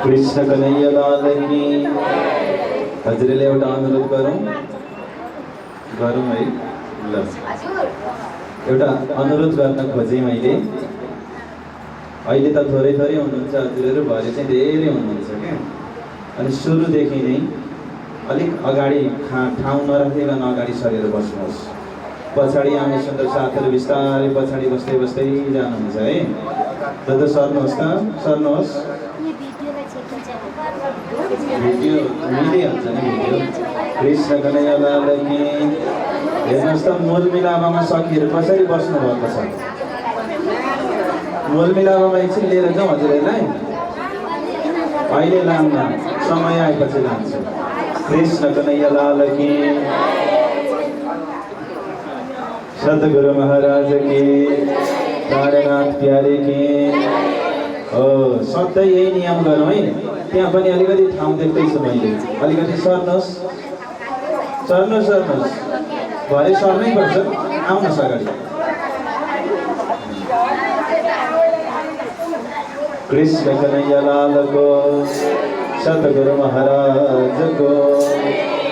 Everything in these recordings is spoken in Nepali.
कृष्ण कन्हैया लाल की। हजुरले एउटा अनुरोध गरौँ है। ल एउटा अनुरोध गर्न खोजेँ मैले। अहिले त थोरै हुनुहुन्छ हजुरहरू, भरे चाहिँ धेरै हुनुहुन्छ क्या। अनि सुरुदेखि नै अलिक अगाडि ठाउँ नराखिकन अगाडि सरेर बस्नुहोस्। पछाडि आउने सुन्दर साथहरू बिस्तारै पछाडि बस्दै बस्दै जानुहुन्छ है। त सर्नुहोस् त, सर्नुहोस्। भिडियो मिलिहाल्छ नि भिडियो। कृष्ण कन्हैया लाल की। हेर्नुहोस् त मोल मिलापमा सखीहरू कसरी बस्नु भएको छ। मोल मिलापमा एकछिन लिएर जाउँ हजुरहरूलाई। अहिले लान्न, समय आएपछि लान्छु। कृष्ण कन्हैया लाल की। सतगुरु महाराज की। प्राणनाथ प्यारे की। सधैँ यही नियम गरौँ है। त्यहाँ पनि अलिकति ठाउँ देख्दैछु मैले। अलिकति सर्नुहोस्, सर्नुहोस्, सर्नुहोस्। भरे सर्नै पर्छ। आउनुहोस् अगाडि। कृष्ण कन्हैया लाल को। सतगुरु महाराज को।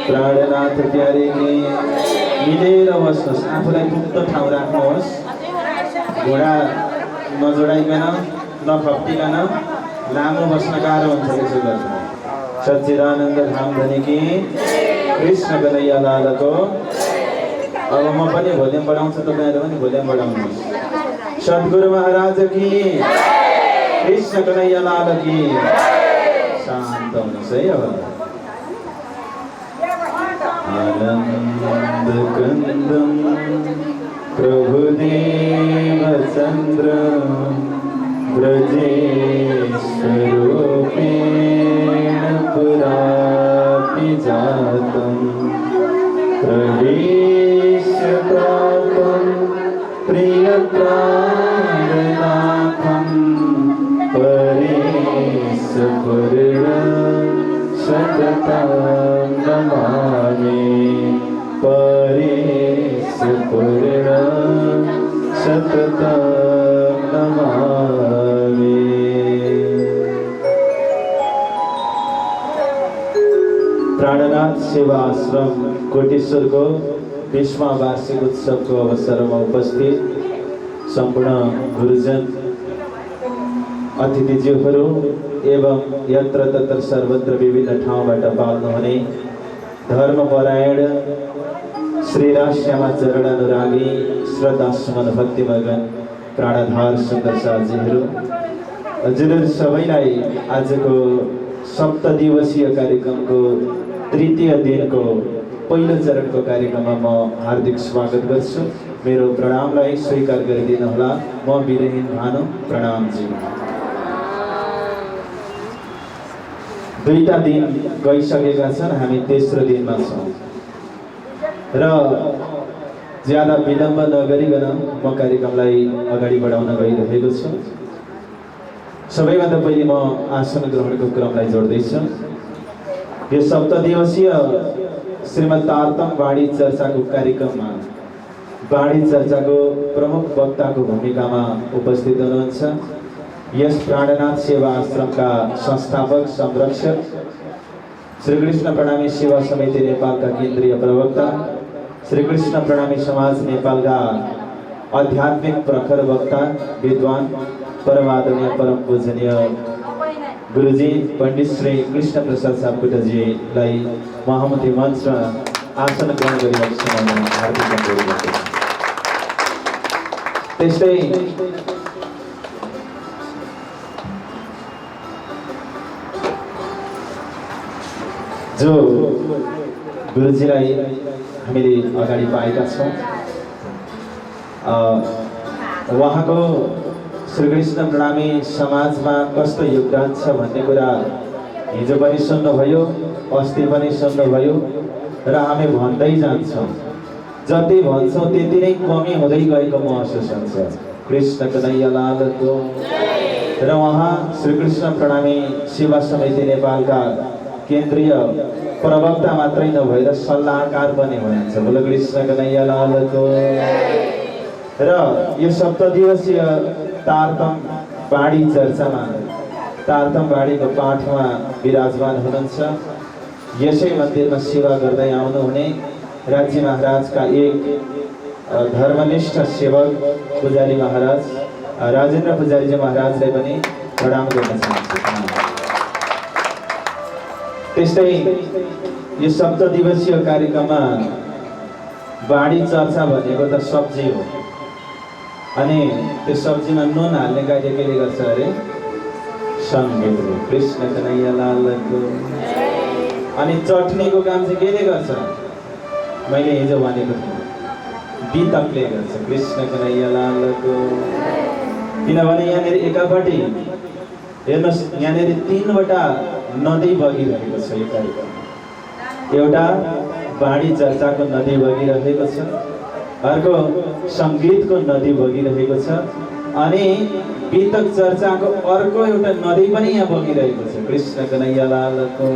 प्राणनाथ प्यारे की। मिलेर बस्नुहोस्। आफूलाई मुक्त ठाउँ राख्नुहोस्। घोडा नजोडाइकन नखप्टिकन लामो बस्न गाह्रो हुन्छ। त्यसो गर्छ। सच्चिदानन्द धाम धनी की। कृष्ण कन्हैया लाल को। अब म पनि भोल्युम बढाउँछु, तपाईँहरू पनि भोल्युम बढाउनुहोस्। सद्गुरु महाराज की। कृष्ण कन्हैया लाल की। शान्त हुनुहोस् है। अब आनन्द कन्दम प्रभुदेव चन्द्र ब्रजेशरूपेण पुरापि जातं प्रवेश्य प्राप्तं प्रियप्राणनाथं परेश पूर्ण सततं नमामि। परेश पूर्ण सततं नमामि। प्राणनाथ सेवा आश्रम कोटेश्वर को 20वां वार्षिक उत्सव को अवसर में उपस्थित संपूर्ण गुरुजन, अतिथिज्यूहरू एवं यत्र तत्र सर्वत्र विभिन्न ठाउँबाट पाल्नुहुने धर्मपरायण श्रीराश्यामा चरण अनुरागी श्रद्धासुमन भक्तिमगन प्राणधार सुन्दर साथीहरू, हजुरहरू सबैलाई आजको सप्तदिवसीय कार्यक्रमको तृतीय दिनको पहिलो चरणको कार्यक्रममा म हार्दिक स्वागत गर्छु। मेरो प्रणामलाई स्वीकार गरिदिनु होला। म वीरहीन भानु, प्रणाम जी। दुईटा दिन गइसकेका छन्, हामी तेस्रो दिनमा छौँ र ज्यादा विलम्ब नगरिकन म कार्यक्रमलाई अगाडि बढाउन गइरहेको छु। सबैभन्दा पहिले म आसन ग्रहणको क्रमलाई जोड्दैछु। यो सप्तदिवसीय श्रीमद् तारतम वाणी चर्चाको कार्यक्रममा बाणी चर्चाको प्रमुख वक्ताको भूमिकामा उपस्थित हुनुहुन्छ। यस प्राणनाथ सेवा आश्रमका संस्थापक संरक्षक, श्रीकृष्ण प्रणामी सेवा समिति नेपालका केन्द्रीय प्रवक्ता, श्रीकृष्ण प्रणामी समाज नेपालका आध्यात्मिक प्रखर वक्ता, विद्वान, परमादरणीय परम पूजनीय गुरुजी पण्डित श्री कृष्ण प्रसाद सापकोटाजीलाई महामती मञ्चमा आसन ग्रहण गरिरहेको समयमा हार्दिक अनुरोध गर्दछु। त्यस्तै जो गुरुजीलाई हामीले अगाडि पाएका छौँ, उहाँको श्रीकृष्ण प्रणामी समाजमा कस्तो योगदान छ भन्ने कुरा हिजो पनि सुन्नुभयो, अस्ति पनि सुन्नुभयो र हामी भन्दै जान्छौँ। जति भन्छौँ त्यति नै कमी हुँदै गएको महसुस हुन्छ। कृष्ण कन्हैया लालको। र उहाँ श्रीकृष्ण प्रणामी सेवा समिति नेपालका केन्द्रीय प्रवक्ता मात्रै नभएर सल्लाहकार पनि हुनुहुन्छ। बोलो कृष्ण कन्हैया लालको। र यो 7 दिवसीय तारतम बाणी चर्चामा तारतम बाणीको पाठमा विराजमान हुनुहुन्छ। यसै मन्दिरमा सेवा गर्दै आउनुहुने राज्य महाराजका एक धर्मनिष्ठ सेवक पुजारी महाराज राजेन्द्र पुजारीजी महाराजलाई पनि प्रणाम गर्न चाहन्छु। त्यस्तै यो 7 दिवसीय कार्यक्रममा बाणी चर्चा भनेको त सब्जी हो, अनि त्यो सब्जीमा नुन हाल्ने कार्य केले गर्छ अरे? सङ्गीत हो। कृष्ण कन्हैया लालको। अनि चटनीको काम चाहिँ केले गर्छ? मैले हिजो भनेको थिएँ, बितकले गर्छ। कृष्ण कन्हैया लालको। किनभने यहाँनिर एकापट्टि हेर्नुहोस्, यहाँनिर 3वटा नदी बगिरहेको छ। यो कार्यक्रम एउटा बाणी चर्चाको नदी बगिरहेको छ, अर्को सङ्गीतको नदी बगिरहेको छ, अनि बितक चर्चाको अर्को एउटा नदी पनि यहाँ बगिरहेको छ। कृष्ण कन्हैया लालको।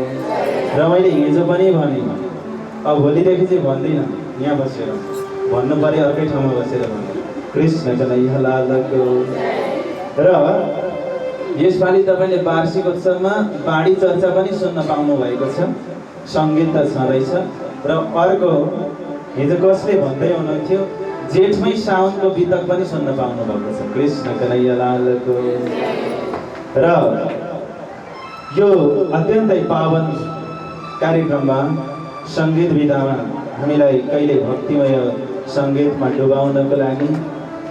र मैले हिजो पनि भने, अब भोलिदेखि चाहिँ भन्दिनँ, यहाँ बसेर भन्नु पर्यो, अर्कै ठाउँमा बसेर भन्नु। कृष्ण कन्हैया लालको। र यसपालि तपाईँले वार्षिकोत्सवमा बाणी चर्चा पनि सुन्न पाउनु भएको छ, सङ्गीत त छँदैछ। र अर्को हिजो कसले भन्दै हुनुहुन्थ्यो, जेठमै साउनको बितक पनि सुन्न पाउनु भएको छ। कृष्ण कन्हैया लालको। र यो अत्यन्तै पावन कार्यक्रममा सङ्गीत विधामा हामीलाई कहिले भक्तिमय सङ्गीतमा डुबाउनको लागि,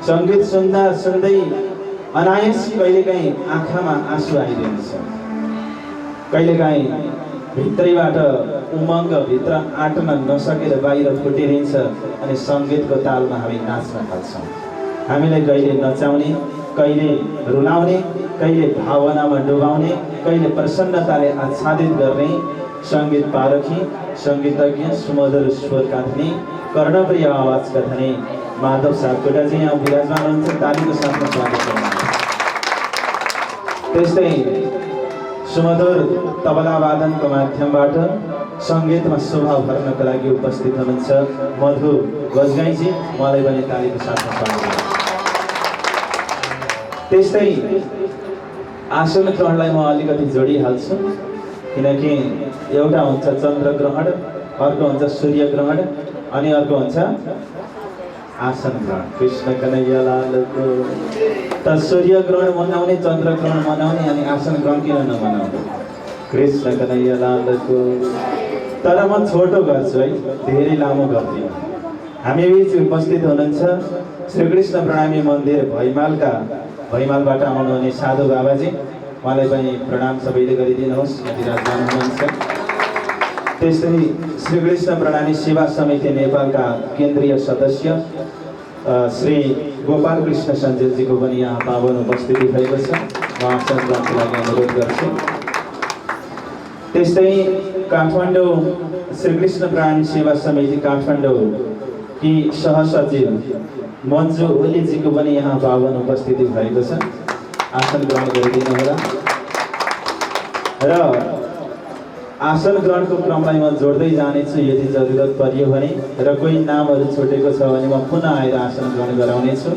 सङ्गीत सुन्दा सुन्दै अनायस कहिलेकाहीँ आँखामा आँसु आइदिन्छ, कहिलेकाहीँ भित्रैबाट उमङ्ग भित्र आँट्न नसकेर बाहिर फुटिदिन्छ, अनि सङ्गीतको तालमा हामी नाच्न थाल्छौँ। हामीलाई कहिले नचाउने, कहिले रुलाउने, कहिले भावनामा डुबाउने, कहिले प्रसन्नताले आच्छादित गर्ने सङ्गीत पारखी, सङ्गीतज्ञ, सुमधुर स्वरका धनी, कर्णप्रिय आवाजका धनी माधव सापकोटाजी यहाँ विराजमान हुनुहुन्छ। तालीको साथमा स्वागत गर्नुहुन्छ। त्यस्तै सुमधुर तबला वादनको माध्यमबाट सङ्गीतमा शोभा भर्नको लागि उपस्थित हुनुहुन्छ मधु गजगाईजी, मलाई पनि तालीको साथमा स्वागत गर्छु। त्यस्तै आसन ग्रहणलाई म अलिकति जोडिहाल्छु, किनकि एउटा हुन्छ चन्द्र ग्रहण, अर्को हुन्छ सूर्य ग्रहण, अनि अर्को हुन्छ आसन ग्रहण। कृष्ण कन्हैया लालको। त सूर्य ग्रहण मनाउने, चन्द्र ग्रहण मनाउने, अनि आसन ग्रहण किन नमनाउने? कृष्ण कन्हैया लालको। तर म छोटो गर्छु है, धेरै लामो गर्दिनँ। हामी बिच उपस्थित हुनुहुन्छ श्रीकृष्ण प्रणामी मन्दिर भैमालबाट आउनुहुने साधु बाबाजी, उहाँलाई पनि प्रणाम सबैले गरिदिनुहोस्, यति विराजमान हुनुहुन्छ। त्यस्तै श्रीकृष्ण प्रणामी सेवा समिति नेपालका केन्द्रीय सदस्य श्री गोपाल कृष्ण सञ्जेलजीको पनि यहाँ पावन उपस्थिति भएको छ, म आसन ग्रहणको लागि अनुरोध गर्छु। त्यस्तै काठमाडौँ श्रीकृष्ण प्रणामी सेवा समिति काठमाडौँ कि सहसचिव मन्जु ओलीजीको पनि यहाँ पावन उपस्थिति भएको छ, आसन ग्रहण गरिदिनु होला। र आसन ग्रहणको क्रमलाई म जोड्दै जानेछु यदि जरुरत परियो भने र कोही नामहरू छुटेको छ भने म पुनः आएर आसन ग्रहण गराउनेछु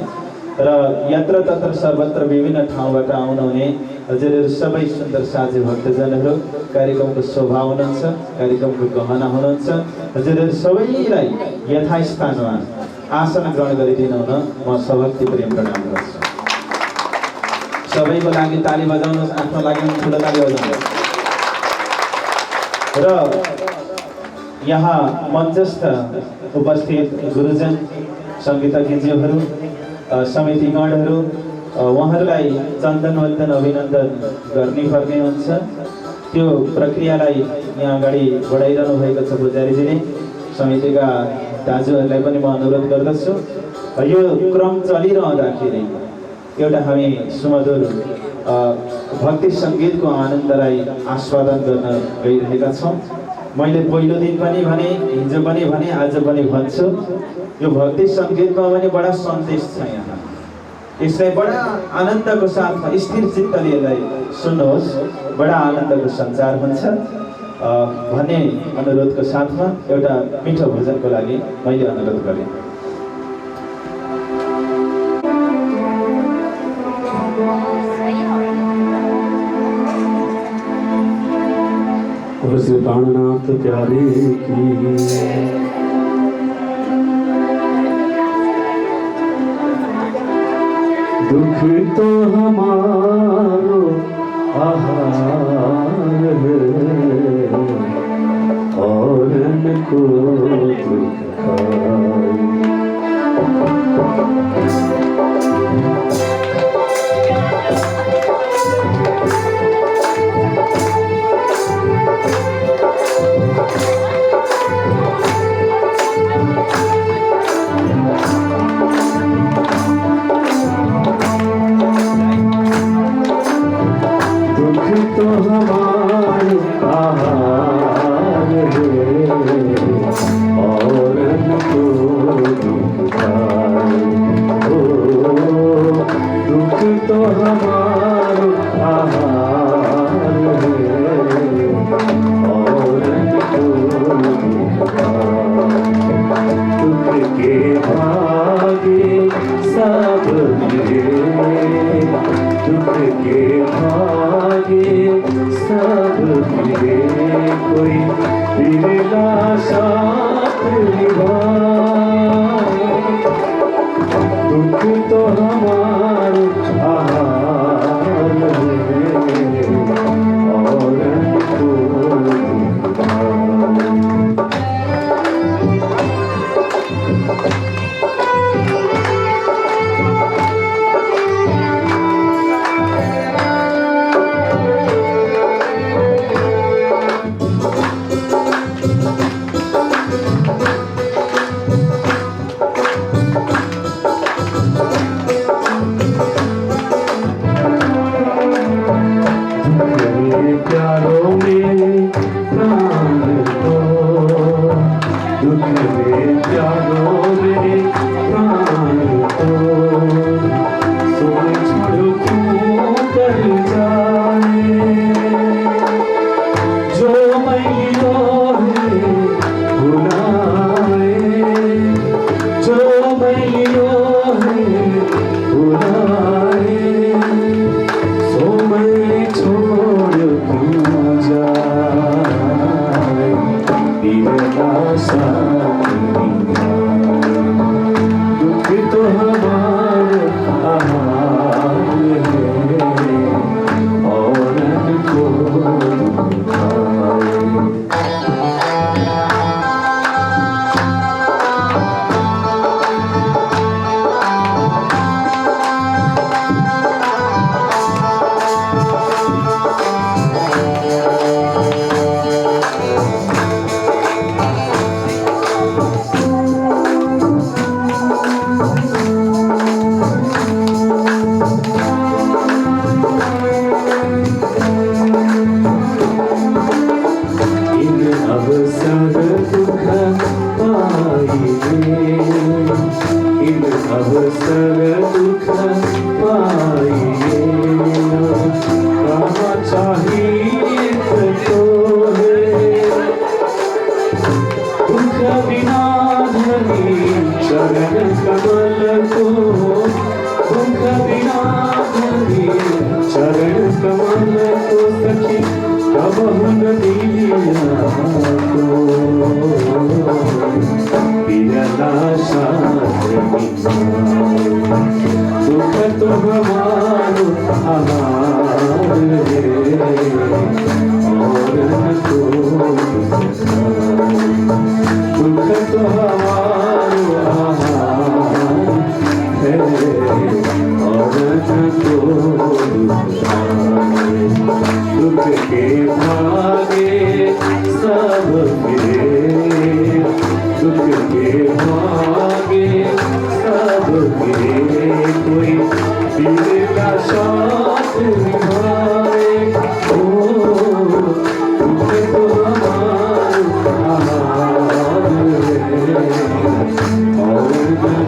र यत्र तत्र सर्वत्र विभिन्न ठाउँबाट आउनुहुने हजुरहरू सबै सुन्दर साझी भक्तजनहरू कार्यक्रमको शोभा हुनुहुन्छ कार्यक्रमको गहना हुनुहुन्छ हजुरहरू सबैलाई यथास्थानमा आसन ग्रहण गरिदिनु हुन म सभक्ति प्रेम प्रणाम गर्छु। सबैको लागि ताली बजाउनुहोस्, आफ्नो लागि ठुलो ताली बजाउनुहोस्। र यहाँ मञ्चस्थ उपस्थित गुरुजन सङ्गीतज्ञज्यूहरू समितिगणहरू उहाँहरूलाई चन्दन वन्दन अभिनन्दन गर्नै पर्ने हुन्छ। त्यो प्रक्रियालाई यहाँ अगाडि बढाइरहनु भएको छ पुजारीजीले। समितिका दाजुहरूलाई पनि म अनुरोध गर्दछु यो क्रम चलिरहँदाखेरि एउटा हामी सुमधुर भक्ति सङ्गीतको आनन्दलाई आस्वादन गर्न गइरहेका छौँ। मैले पहिलो दिन पनि भने, हिजो पनि भने, आज पनि भन्छु, यो भक्ति सङ्गीतमा पनि बडा सन्देश छ यहाँ। यसलाई बडा आनन्दको साथमा स्थिर चित्तले यसलाई सुन्नुहोस्, बडा आनन्दको सञ्चार हुन्छ भन्ने अनुरोधको साथमा एउटा मिठो भोजनको लागि मैले अनुरोध गरेँ। उस प्राणनाथ प्यारे की दुख तो हमारो आहार है और को दुख तो हमारे आहार है और को दुख तो हमारे आहार है और दुख के भागे सब मिले, दुख के भागे सब मिले, कोई बिरला साथ निभाए। दुख तो हमारे आहार है और को प्यारों में प्राण दो, दुख में प्यारों में प्राण दो, सोच छोड़ो क्यों कर जाए, जो मैलों है भुलाए, जो मैलों है भुलाए, सो मैं छोड़ क्यों जाए, बिरला साथ निभाए। दुख तो हमारे आहार है और को दुखाए। अवसर दुख पाइए, इन अवसर दुख पाइए, कहाँ चाहिए तो है हमारो आहार है और न कोई दुख तो हमारो आहार है और न कोई दुख के भागे सब मेरे दुख के भागे सब मेरे कोई दिल का साथ निभाए ओ दुख तो हमारा आहार है और न कोई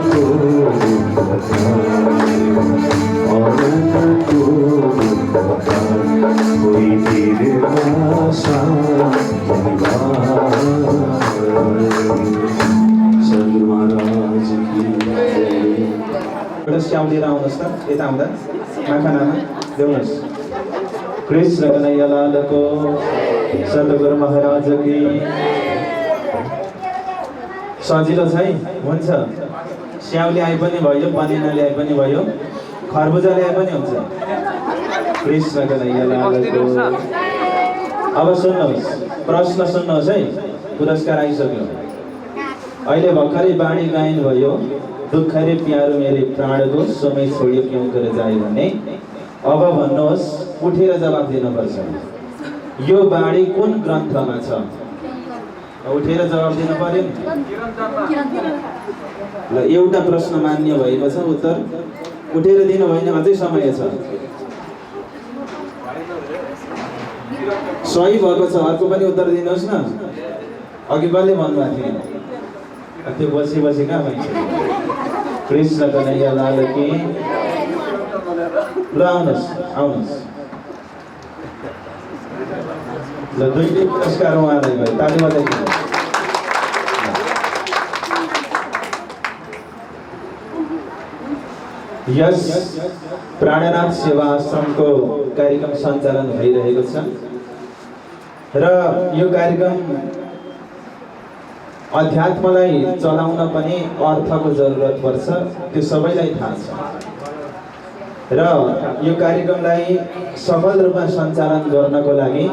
और न कोई कोई तेरे आशा सदगुरु महाराज की जय। एउटा स्याउ लिएर आउनुहोस् त यता आउँदा माखानामा ल्याउनुहोस्। कृष्ण कन्हैया लालको सद्गुरु महाराज की सजिलो छ है हुन्छ। स्याउ ल्याए पनि भयो, बनेना ल्याए पनि भयो, खरबुजा ल्याए पनि हुन्छ। कृष्ण कन्हैया लालको। अब सुन्नुहोस्, प्रश्न सुन्नुहोस् है, पुरस्कार आइसक्यो। अहिले भर्खरै बाणी गायन भयो, दुःख रे प्यारो मेरे प्राणको समय छोड्यो क्यों करे जाए भन्ने। अब भन्नुहोस्, उठेर जवाब दिनुपर्छ यो बाणी कुन ग्रन्थमा छ? उठेर जवाब दिनु पर्यो नि। ल एउटा प्रश्न मान्य भएको छ, उत्तर उठेर दिनु भएन, अझै समय छ। सही भएको छ, अर्को पनि उत्तर दिनुहोस् न। अघि कसले भन्नुभएको थियो त्यो बसी बसी कहाँ भइन्छ। कृष्ण कन्हैया लाल की। ल आउनुहोस् आउनुहोस्। ल दुईटै पुरस्कार उहाँलाई भयो, ताली बजाइदिनु। यस प्राणनाथ सेवा आश्रमको कार्यक्रम सञ्चालन भइरहेको छ र यो कार्यक्रम अध्यात्मलाई चलाउन पनि अर्थको जरुरत पर्छ, त्यो सबैलाई थाहा छ। र यो कार्यक्रमलाई सफल रूपमा सञ्चालन गर्नको लागि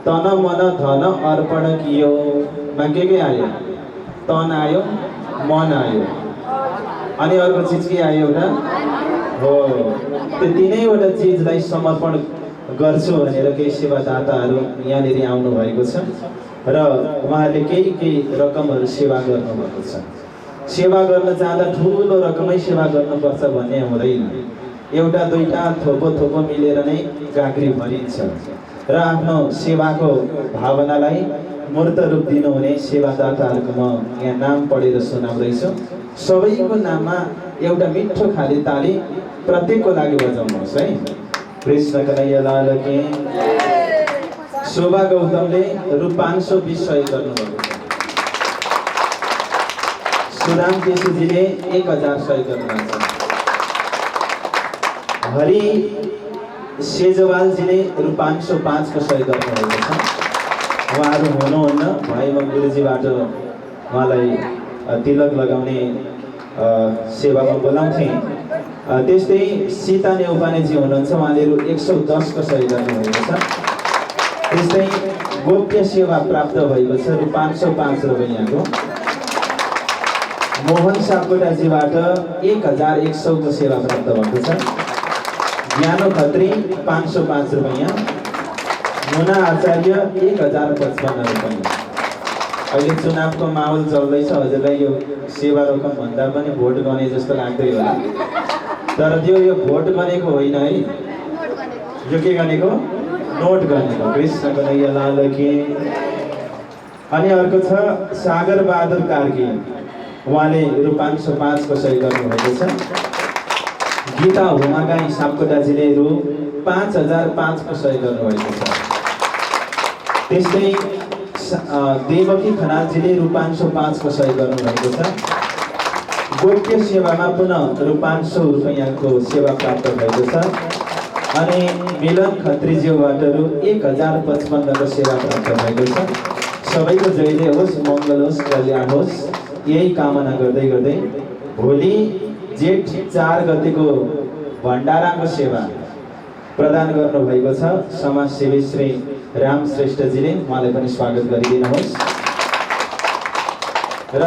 तन मन धन अर्पण कियो मा के आयो? तन आयो, मन आयो, अनि अर्को चिज के आयो? एउटा हो। त्यो तीनैवटा चिजलाई समर्पण गर्छु भनेर केही सेवादाताहरू यहाँनिर आउनु भएको छ र उहाँहरूले केही रकमहरू सेवा गर्नुभएको छ। सेवा गर्न जाँदा ठुलो रकमै सेवा गर्नुपर्छ भन्ने हुँदैन। एउटा दुईटा थोपो मिलेर नै गाग्री भरिन्छ र आफ्नो सेवाको भावनालाई मूर्त रूप दिनुहुने सेवादाताहरूको म यहाँ नाम पढेर सुनाउँदैछु। सबैको नाममा एउटा मिठो खाले ताली प्रत्येकको लागि बजाउनुहोस् है। कृष्ण कन्हैया लाल की। शोभा गौतमले रु 520 सहयोग गर्नुभएको छ। सुदाम केसीजीले 1000 सहयोग गर्नुभएको छ। हरि सेजवालजीले रु 505 को सहयोग गर्नुभएको छ। उहाँहरू हुनुहुन्न भए म गुरुजीबाट उहाँलाई तिलक लगाउने सेवामा बोलाउँथेँ। त्यस्तै सीता नेउपानेजी हुनुहुन्छ, उहाँले रु 110 को सहयोग गर्नुभएको छ। त्यस्तै गोप्य सेवा प्राप्त भएको छ रु 505 रुपैयाँको। मोहन सापकोटाजीबाट 1100 को सेवा प्राप्त भएको छ। ज्ञानो खत्री 505 रुपैयाँ। मुना आचार्य 1055 रुपैयाँ। अहिले चुनावको माहौल चल्दैछ, हजुरलाई यो सेवा रकम भन्दा पनि भोट गर्ने जस्तो लाग्दै होला, तर त्यो यो भोट गरेको होइन है, यो के गरेको? नोट गर्नेको। कृष्ण कन्हैया लाल की। अनि अर्को छ सागर बहादुर कार्की, उहाँले रु 505 को सहयोग गर्नुभएको छ। गीता हुमागाई सापकोटाजीले रु 5005 को सहयोग गर्नुभएको छ। त्यस्तै देवकी खनालजीले रु 505 को सहयोग गर्नुभएको छ। गोप्य सेवामा पुनः रु 500 रुपैयाँको सेवा प्राप्त भएको छ। अनि मिलन खत्रीज्यूबाट रु 1055 को सेवा प्राप्त भएको छ। सबैको जयले होस्, मङ्गल होस्, कल्याण होस्, यही कामना गर्दै गर्दै भोलि जेठ 4 गतेको भण्डाराको सेवा प्रदान गर्नुभएको छ समाजसेवी श्री राम श्रेष्ठजीले। उहाँलाई पनि स्वागत गरिदिनुहोस्। र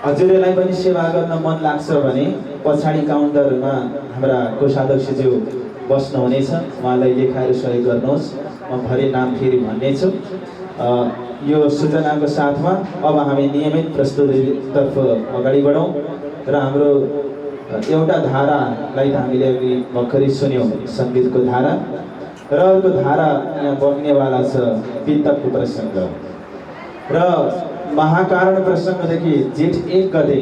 हजुरलाई पनि सेवा गर्न मन लाग्छ भने पछाडि काउन्टरमा हाम्रा कोषाध्यक्षज्यू बस्नुहुनेछ, उहाँलाई लेखाएर सहयोग गर्नुहोस्। म भरे नाम फेरि भन्नेछु। यो सूचनाको साथमा अब हामी नियमित प्रस्तुतितर्फ अगाडि बढौँ र हाम्रो एउटा धारालाई त हामीले अघि भर्खरै सुन्यौँ, सङ्गीतको धारा, र अर्को धारा यहाँ बग्नेवाला छ वितकको प्रसङ्ग। र महाकारण प्रसङ्गदेखि जेठ 1 गते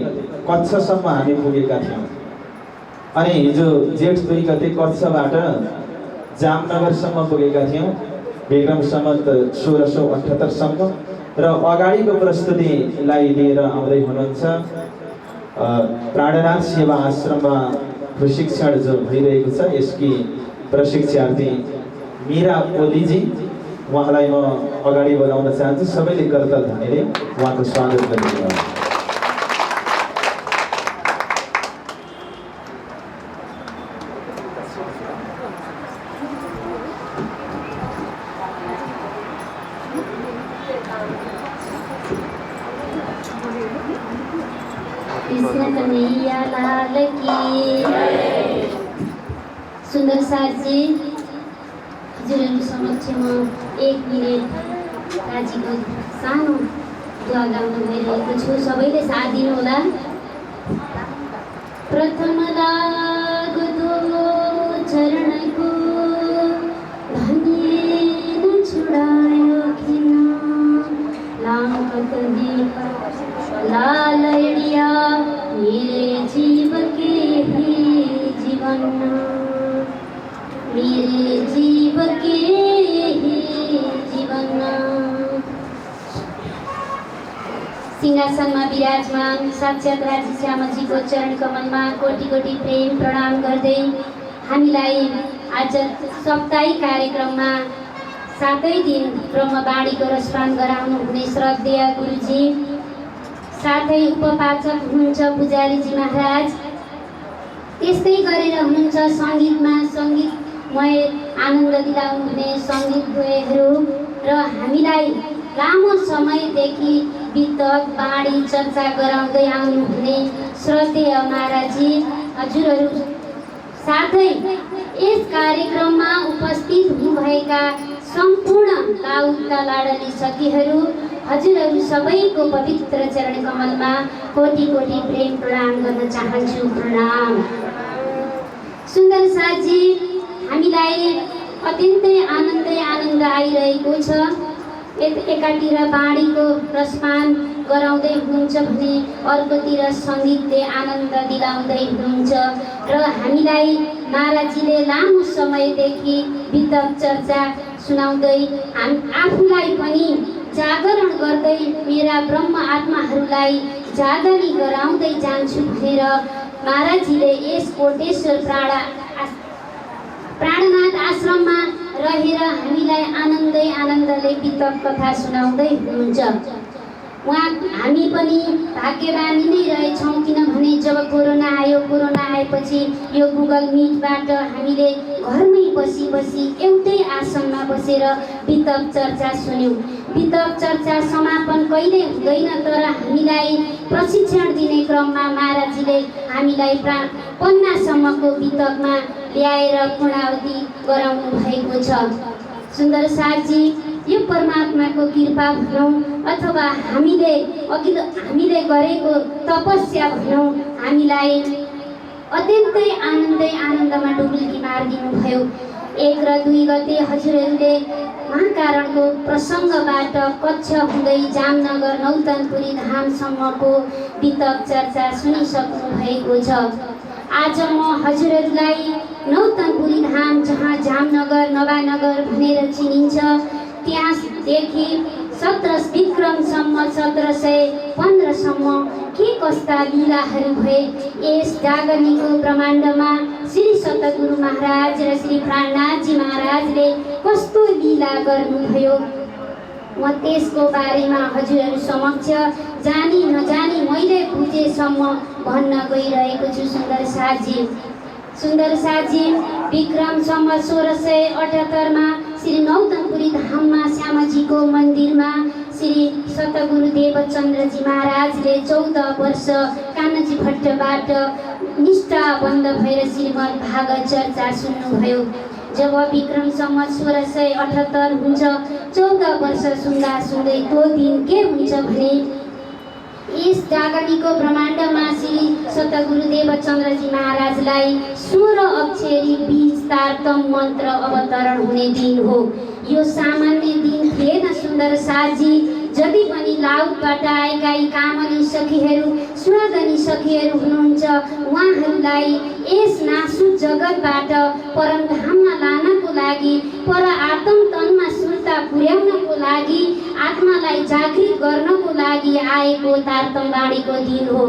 कच्छसम्म हामी पुगेका थियौँ अनि हिजो जेठ 2 गते कच्छबाट जामनगरसम्म पुगेका थियौँ, विक्रम सम्वत 1678सम्म। र अगाडिको प्रस्तुतिलाई लिएर आउँदै हुनुहुन्छ प्राणनाथ सेवा आश्रममा प्रशिक्षण जो भइरहेको छ यसकी प्रशिक्षार्थी मीरा ओलीजी, उहाँलाई म अगाडि बढाउन चाहन्छु। सबैले करताल ध्वनिले उहाँको स्वागत गरिदिनुहोस्। सुन्दर साथी हजुरहरू समक्ष म 1 मिनेट काजीको सानो दुआ गाउन गइरहेको छु। सबैले साथ दिनुहोला। प्रथम लाग्दो चरणको धनी न छुडायो किन, लामकत दीप लालयडिया मेरे जीव के ही जीवन, मेरे जीव के ही जीवन। सिंहासनमा विराजमान साक्षात् राजी श्यामजीको चरण कमलमा कोटि कोटि प्रेम प्रणाम गर्दै हामीलाई आज साप्ताहिक कार्यक्रममा 7 दिन ब्रह्मवाणीको रसपान गराउनु हुने श्रद्धेय गुरुजी, साथै उपपाचक हुनुहुन्छ पुजारीजी महाराज, त्यस्तै गरेर हुनुहुन्छ सङ्गीतमा सङ्गीतमय आनन्द दिलाउनु हुने सङ्गीतज्ञहरू र हामीलाई लामो समयदेखि वितक बाणी चर्चा गराउँदै आउनु हुने श्रद्धेय महाराजी हजुरहरू, साथै यस कार्यक्रममा उपस्थित हुनुभएका सम्पूर्ण लाउका लाडली सखीहरू, हजुरहरू सबैको पवित्र चरण कमलमा कोटि कोटि प्रेम प्रणाम गर्न चाहन्छु। प्रणाम। सुन्दर साथी, हामीलाई अत्यन्तै आनन्द आइरहेको छ। एकातिर बाणीको रसपान गराउँदै हुनुहुन्छ भने अर्कोतिर सङ्गीतले आनन्द दिलाउँदै हुनुहुन्छ र हामीलाई महाराजीले लामो समयदेखि वितक चर्चा सुनाउँदै आफूलाई पनि जागरण गर्दै मेरा ब्रह्म आत्माहरूलाई जागरी गराउँदै जान्छु भनेर महाराजीले यस कोटेश्वर प्राणनाथ आश्रममा रहेर हामीलाई आनन्दले वितक कथा सुनाउँदै हुनुहुन्छ। हामी पनि भाग्यवानी नै रहेछौँ, किनभने जब कोरोना आएपछि यो गुगल मिटबाट हामीले घरमै बसी एउटै आसनमा बसेर वितक चर्चा सुन्यौँ। वितक चर्चा समापन कहिले हुँदैन, तर हामीलाई प्रशिक्षण दिने क्रममा महाराजीले हामीलाई 50सम्मको वितकमा ल्याएर पूर्णावधि गराउनु भएको छ। सुन्दर साथी, यो परमात्माको कृपा भनौँ अथवा हामीले गरेको तपस्या भनौँ, हामीलाई अत्यन्तै आनन्दमा डुबुल्की मारिदिनु भयो। 1 र 2 गते हजुरहरूले महाकारणको प्रसङ्गबाट कच्छ हुँदै जामनगर नौतनपुरी धामसम्मको वितक चर्चा सुनिसक्नु भएको छ। आज म हजुरहरूलाई नौतनपुरी धाम, जहाँ जामनगर नवानगर भनेर चिनिन्छ, त्यहाँदेखि 17 विक्रमसम्म 1715सम्म के कस्ता लीलाहरू भए यस जागरणीको ब्रह्माण्डमा श्री सतगुरु महाराज र श्री प्राणनाथजी महाराजले कस्तो लीला गर्नुभयो, म त्यसको बारेमा हजुरहरू समक्ष जानी नजानी मैले बुझेसम्म भन्न गइरहेको छु। सुन्दर साथी, सुन्दर साजी विक्रम सम्वत 1678 मा श्री नौतनपुरी धाममा श्यामाजीको मन्दिरमा श्री सतगुरु देवचन्द्रजी महाराजले 14 वर्ष कान्हजी भट्टबाट निष्ठाबन्ध भएर श्रीमद् भागवत चर्चा सुन्नुभयो। जब विक्रम सम्वत 1678 हुन्छ 14 वर्ष सुन्दा सुन्दै त्यो दिन के हुन्छ भने यस जागनीको ब्रह्माण्डमा श्री सतगुरु देवचन्द्रजी महाराजलाई 16 अक्षरी बीज तारतम मन्त्र अवतरण हुने दिन हो। यो सामान्य दिन थिएन सुन्दर साजी। जति पनि लाउबाट आएका यी कामनी सखीहरू सुहागनी सखीहरू हुनुहुन्छ उहाँहरूलाई यस नासुक जगतबाट परमधाममा लानको लागि पर आत्म तनमा सुरता पुर्याउनको लागि आत्मालाई जागृत गर्नको लागि आएको तारतम बाणीको दिन हो।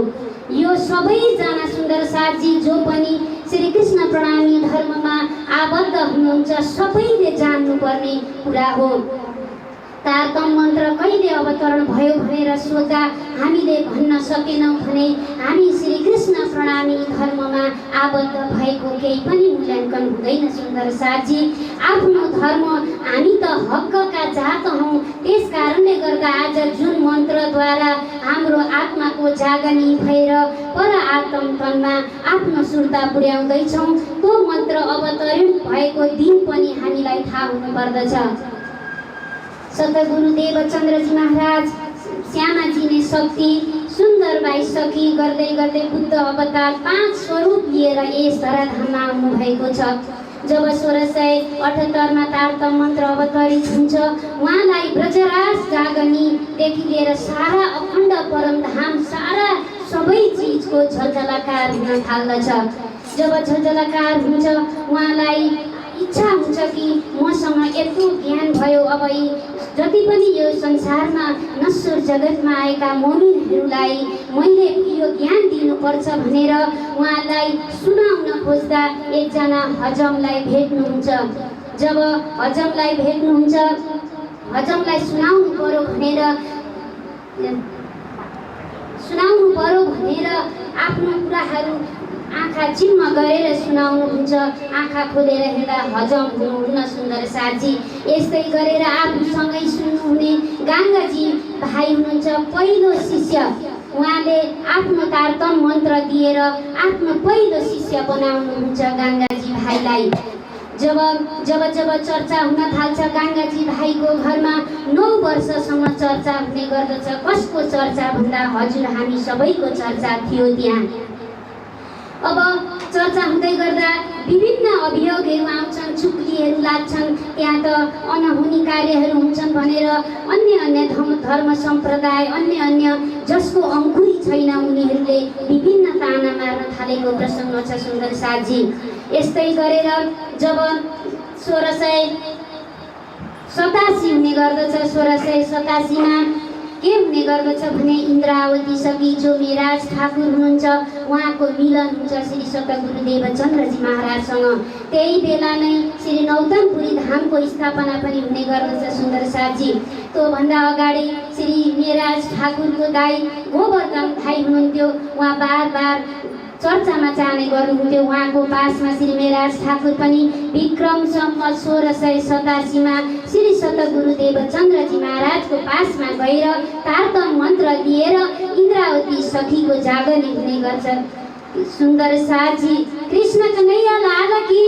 यो सबैजना सुन्दर साथी जो पनि श्री कृष्ण प्रणामी धर्ममा आबद्ध हुनुहुन्छ सबैले जान्नुपर्ने कुरा हो। तारतम मन्त्र कहिले अवतरण भयो भनेर सोध्दा हामीले भन्न सकेनौँ भने हामी श्री कृष्ण प्रणामी धर्ममा आबद्ध भएको केही पनि मूल्याङ्कन हुँदैन सुन्दर साथी। आफ्नो धर्म हामी त हकका जात हौँ, त्यस कारणले गर्दा आज जुन मन्त्रद्वारा हाम्रो आत्माको जागनी भएर पर आत्म तनमा आफ्नो सुरता पुर्याउँदैछौँ त्यो मन्त्र अवतरण भएको दिन पनि हामीलाई थाहा हुनुपर्दछ। सतगुरु देवचन्द्रजी महाराज श्यामाजी ने शक्ति सुन्दरबाई सखी गर्दै गर्दै बुद्ध अवतार 5 स्वरूप लिएर यस धराधाममा आउनु भएको छ। जब 1678 मा तारतम मन्त्र अवतरित हुन्छ उहाँलाई ब्रजराज जागनीदेखि लिएर सारा अखण्ड परमधाम सारा सबै चिजको झलझलकार हुन थाल्दछ। जब झलझलकार हुन्छ उहाँलाई इच्छा हुन्छ कि मसँग यत्रो ज्ञान भयो, अब जति पनि यो संसारमा नश्वर जगतमा आएका मोमिनहरूलाई मैले यो ज्ञान दिनुपर्छ भनेर उहाँलाई सुनाउन खोज्दा एकजना हजमलाई भेट्नुहुन्छ। जब हजमलाई भेट्नुहुन्छ हजमलाई सुनाउनु पर्यो भनेर आफ्नो कुराहरू आँखा चिम्म गरेर सुनाउनुहुन्छ। आँखा खोलेर हेर्दा हजम हुनुहुन्न सुन्दर साथी। यस्तै गरेर आफूसँगै सुन्नुहुने गाङ्गाजी भाइ हुनुहुन्छ पहिलो शिष्य। उहाँले आफ्नो तारतम मन्त्र दिएर आफ्नो पहिलो शिष्य बनाउनुहुन्छ गाङ्गाजी भाइलाई। जब जब जब चर्चा हुन थाल्छ गाङ्गाजी भाइको घरमा 9 वर्षसम्म चर्चा हुने गर्दछ। कसको चर्चा भन्दा हजुर हामी सबैको चर्चा थियो त्यहाँ। अब चर्चा हुँदै गर्दा विभिन्न अभियोगहरू आउँछन्, चुक्लीहरू लाग्छन्, त्यहाँ त अनहुनी कार्यहरू हुन्छन् भनेर अन्य धर्म सम्प्रदाय अन्य जसको अङ्कुरी छैन उनीहरूले विभिन्न ताना मार्न थालेको प्रसङ्ग छ सुन्दर साथी। यस्तै गरेर जब 1687 हुने गर्दछ 1687 मा के हुने गर्दछ भने इन्द्रावती सखी जो मेराज ठाकुर हुनुहुन्छ उहाँको मिलन हुन्छ श्री सतगुरु देवचन्द्रजी महाराजसँग। त्यही बेला नै श्री नौतनपुरी धामको स्थापना पनि हुने गर्दछ सुन्दर साथी। त्योभन्दा अगाडि श्री मेराज ठाकुरको दाइ गोवर्धन भाइ हुनुहुन्थ्यो, उहाँ बार चर्चामा जाने गर्नुहुन्थ्यो। उहाँको पासमा श्री मेराज ठाकुर पनि विक्रम सम्वत 1687 मा श्री सतगुरु देवचन्द्रजी महाराजको पासमा गएर तारतम मन्त्र दिएर इन्द्रावती सखीको जागरण हुने गर्छ सुन्दर साथी। कृष्ण कन्हैया लाल की।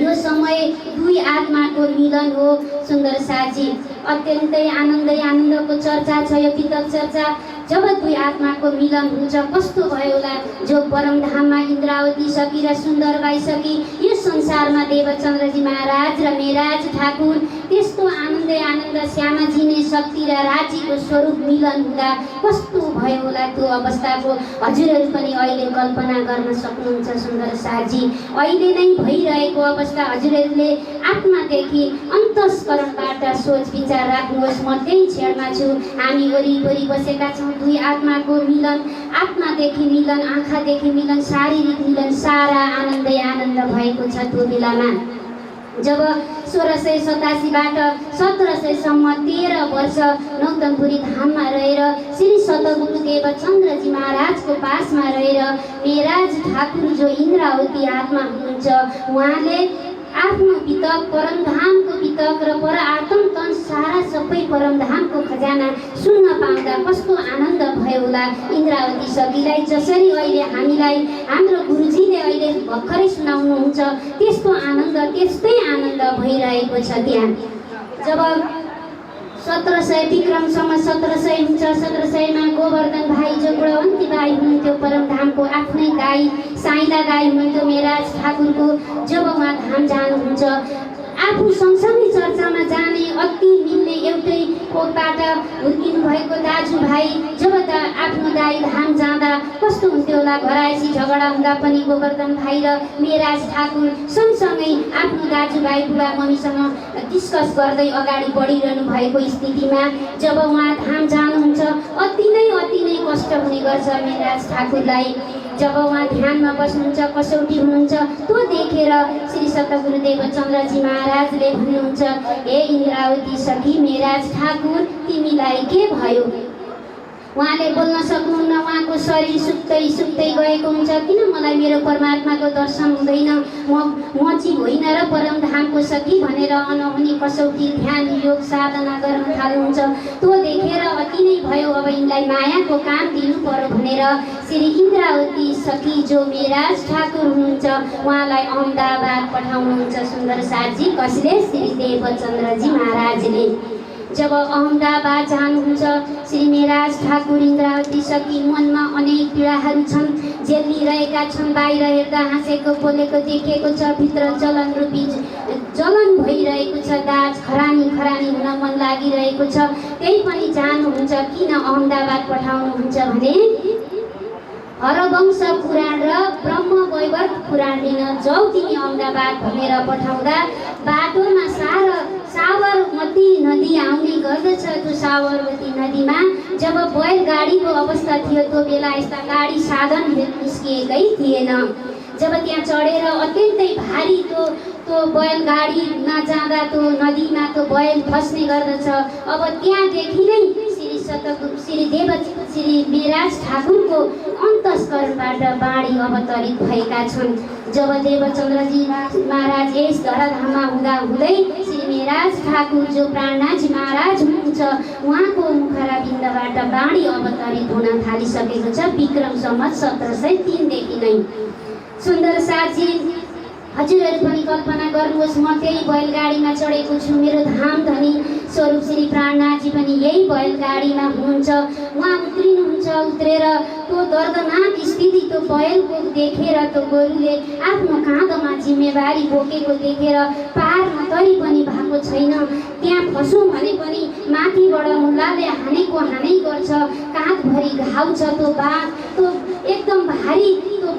यो समय दुई आत्माको मिलन हो सुन्दर साथी। अत्यन्तै आनन्दको चर्चा छ यो पितक चर्चा। जब दुई आत्माको मिलन हुन्छ कस्तो भयो होला। जो परमधाममा इन्द्रावती सखी र सुन्दरबाई सखी यो संसारमा देवचन्द्रजी महाराज र मेराज ठाकुर त्यस्तो आनन्द श्यामाजी ने शक्ति र राजीको स्वरूप मिलन हुँदा कस्तो भयो होला त्यो अवस्थाको हजुरहरू पनि अहिले कल्पना गर्न सक्नुहुन्छ सुन्दर साथी। अहिले नै भइरहेको अवस्था हजुरहरूले आत्मादेखि अन्तस्करणबाट सोच विचार राख्नुहोस्। म त्यही क्षणमा छु, हामी वरिपरि बसेका छौँ। दुई आत्माको मिलन, आत्मादेखि मिलन, आँखादेखि मिलन, शारीरिक मिलन, सारा आनन्द भएको छ त्यो बेलामा। जब 1687बाट 1700सम्म 13 वर्ष नौतनपुरी धाममा रहेर श्री सतगुरुदेव चन्द्रजी महाराजको पासमा रहेर मेराज ठाकुर जो इन्द्रावती आत्मा हुनुहुन्छ उहाँले आफ्नो पितक परमधामको पितक र पर आत्म तन सारा सबै परमधामको खजाना सुन्न पाउँदा कस्तो आनन्द भयो होला इन्द्रावती सखीलाई। जसरी अहिले हामीलाई हाम्रो गुरुजीले अहिले भर्खरै सुनाउनुहुन्छ त्यस्तो आनन्द त्यस्तै आनन्द भइरहेको छ त्यहाँ। जब 1700 विक्रमसम्म 1700 हुन्छ 1700मा गोवर्धन भाइ जो गुणवन्ती भाइ हुनुहुन्थ्यो परमधामको आफ्नै गाई साइला गाई हुनुहुन्थ्यो मेराज ठाकुरको। जब उहाँ धाम जानुहुन्छ आफू सँगसँगै चर्चामा जाने अति मिल्ने एउटै कोखबाट हुर्किनु भएको दाजुभाइ जब आफ्नो दाइ धाम जाँदा कस्तो हुन्थ्यो होला। घर आएपछि झगडा हुँदा पनि गोवर्धन भाइ र मेराज ठाकुर सँगसँगै आफ्नो दाजुभाइ बुबा मम्मीसँग डिस्कस गर्दै अगाडि बढिरहनु भएको स्थितिमा जब उहाँ धाम जानुहुन्छ अति नै कष्ट हुने गर्छ मेराज ठाकुरलाई। जब उहाँ ध्यानमा बस्नुहुन्छ कसौटी हुनुहुन्छ त्यो देखेर श्री सतगुरुदेव चन्द्रजी महाराजले भन्नुहुन्छ हे इन्द्रावती सखी मेराज ठाकुर तिमीलाई के भयो। उहाँले बोल्न सक्नुहुन्न, उहाँको शरीर सुक्दै गएको हुन्छ। किन मलाई मेरो परमात्माको दर्शन हुँदैन, म चाहिँ होइन र परमधामको सखी भनेर अनहुने कसौटी ध्यान योग साधना गर्न थाल्नुहुन्छ। त्यो देखेर अति नै भयो, अब यिनलाई मायाको काम दिनु पर्यो भनेर श्री इन्द्रावती सखी जो मेराज ठाकुर हुनुहुन्छ उहाँलाई अहमदाबाद पठाउनुहुन्छ सुन्दर साथजी। कसले? श्री देवचन्द्रजी महाराजले। जब अहमदाबाद जानुहुन्छ श्री मेराज ठाकुर इन्द्रावती सखी मनमा अनेक पीडाहरू छन्, झेलिरहेका छन्। बाहिर हेर्दा हाँसेको बोलेको देखिएको छ, भित्र जलन रूपी जलन भइरहेको छ, दाज खरानी हुन मन लागिरहेको छ। त्यही पनि जानुहुन्छ। किन अहमदाबाद पठाउनुहुन्छ भने हरवंश पुराण र ब्रह्म वैवर्त पुराण लिन जाऊ तिमी अहमदाबाद भनेर पठाउँदा बाटोमा साबरमती नदी आउने गर्दछ। त्यो साबरमती नदीमा जब बैलगाडीको अवस्था थियो त्यो बेला यस्ता गाडी साधन निस्किएकै थिएन। जब त्यहाँ चढेर अत्यन्तै भारी त्यो बैलगाडीमा जाँदा त्यो नदीमा त्यो बैल फस्ने गर्दछ। अब त्यहाँदेखि नै श्री मेराज ठाकुरको अन्तस्करणबाट बाणी अवतरित भएका छन्। जब देवचन्द्रजी महाराज यस धराधाममा हुँदै श्री मेराज ठाकुर जो प्राणनाथजी महाराज हुनुहुन्छ उहाँको मुखरा बिन्दबाट बाणी अवतरित हुन थालिसकेको छ विक्रम सम्वत 1703 देखि नै। सुन्दर साथजी हजुरहरू पनि कल्पना गर्नुहोस्, म त्यही बैलगाडीमा चढेको छु, मेरो धाम धनी स्वरूप श्री प्राणनाथजी पनि यही बैलगाडीमा हुनुहुन्छ। उहाँ उत्रेर त्यो दर्दनाक स्थिति त्यो बैलको देखेर त्यो गोरुले आफ्नो काँधमा जिम्मेवारी बोकेको देखेर पार्न तरी पनि भएको छैन। त्यहाँ फसौँ भने पनि माथिबाट मुलाले हानै गर्छ, काँधभरि घाउ छ। त्यो एकदम भारी त्यो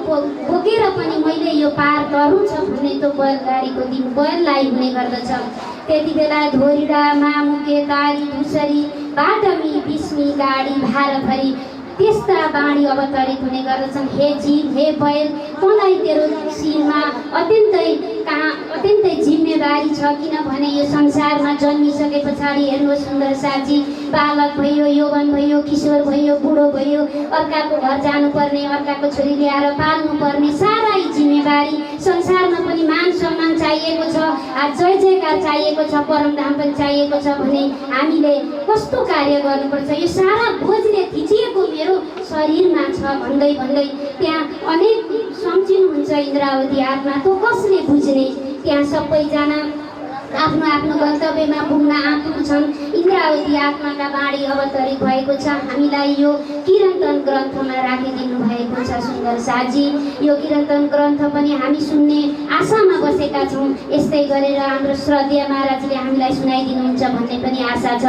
बोकेर पनि मैले यो पार गरौँ छ भन्ने त्यो बैलगाडीको दिन बैललाई हुने गर्दछ। त्यति बेला धोरीडा मामुके तारी धुसरी बाटमी बिस्मी गाडी भारभरि त्यस्ता बाणी अवतरित हुने गर्दछन्। हे जीव, हे बैल, तँलाई तेरो शिरमा अत्यन्तै जिम्मेवारी छ। किनभने यो संसारमा जन्मिसके पछाडि हेर्नुहोस् सुन्दर साथी, बालक भयो, यौवन भयो, किशोर भयो, बुढो भयो, अर्काको घर जानुपर्ने, अर्काको छोरी ल्याएर पाल्नुपर्ने सारा जिम्मेवारी। संसारमा पनि मान सम्मान चाहिएको छ, जय जयकार चाहिएको छ, परमधाम पनि चाहिएको छ भने हामीले कस्तो कार्य गर्नुपर्छ। यो सारा बोझले थिचिएको मेरो शरीरमा छ भन्दै त्यहाँ अनेक सम्झिनुहुन्छ इन्द्रावती आत्मा। त्यो कसले बुझ्ने? त्यहाँ सबैजना आफ्नो गन्तव्यमा पुग्न आँतुक छन्। इन्द्रावती आत्माका बाणी अवतरित भएको छ। हामीलाई यो किरन्तन ग्रन्थमा राखिदिनु भएको छ सुन्दर साथी। यो किरन्तन ग्रन्थ पनि हामी सुन्ने आशामा बसेका छौँ। यस्तै गरेर हाम्रो श्रद्धेय महाराजले हामीलाई सुनाइदिनुहुन्छ भन्ने पनि आशा छ।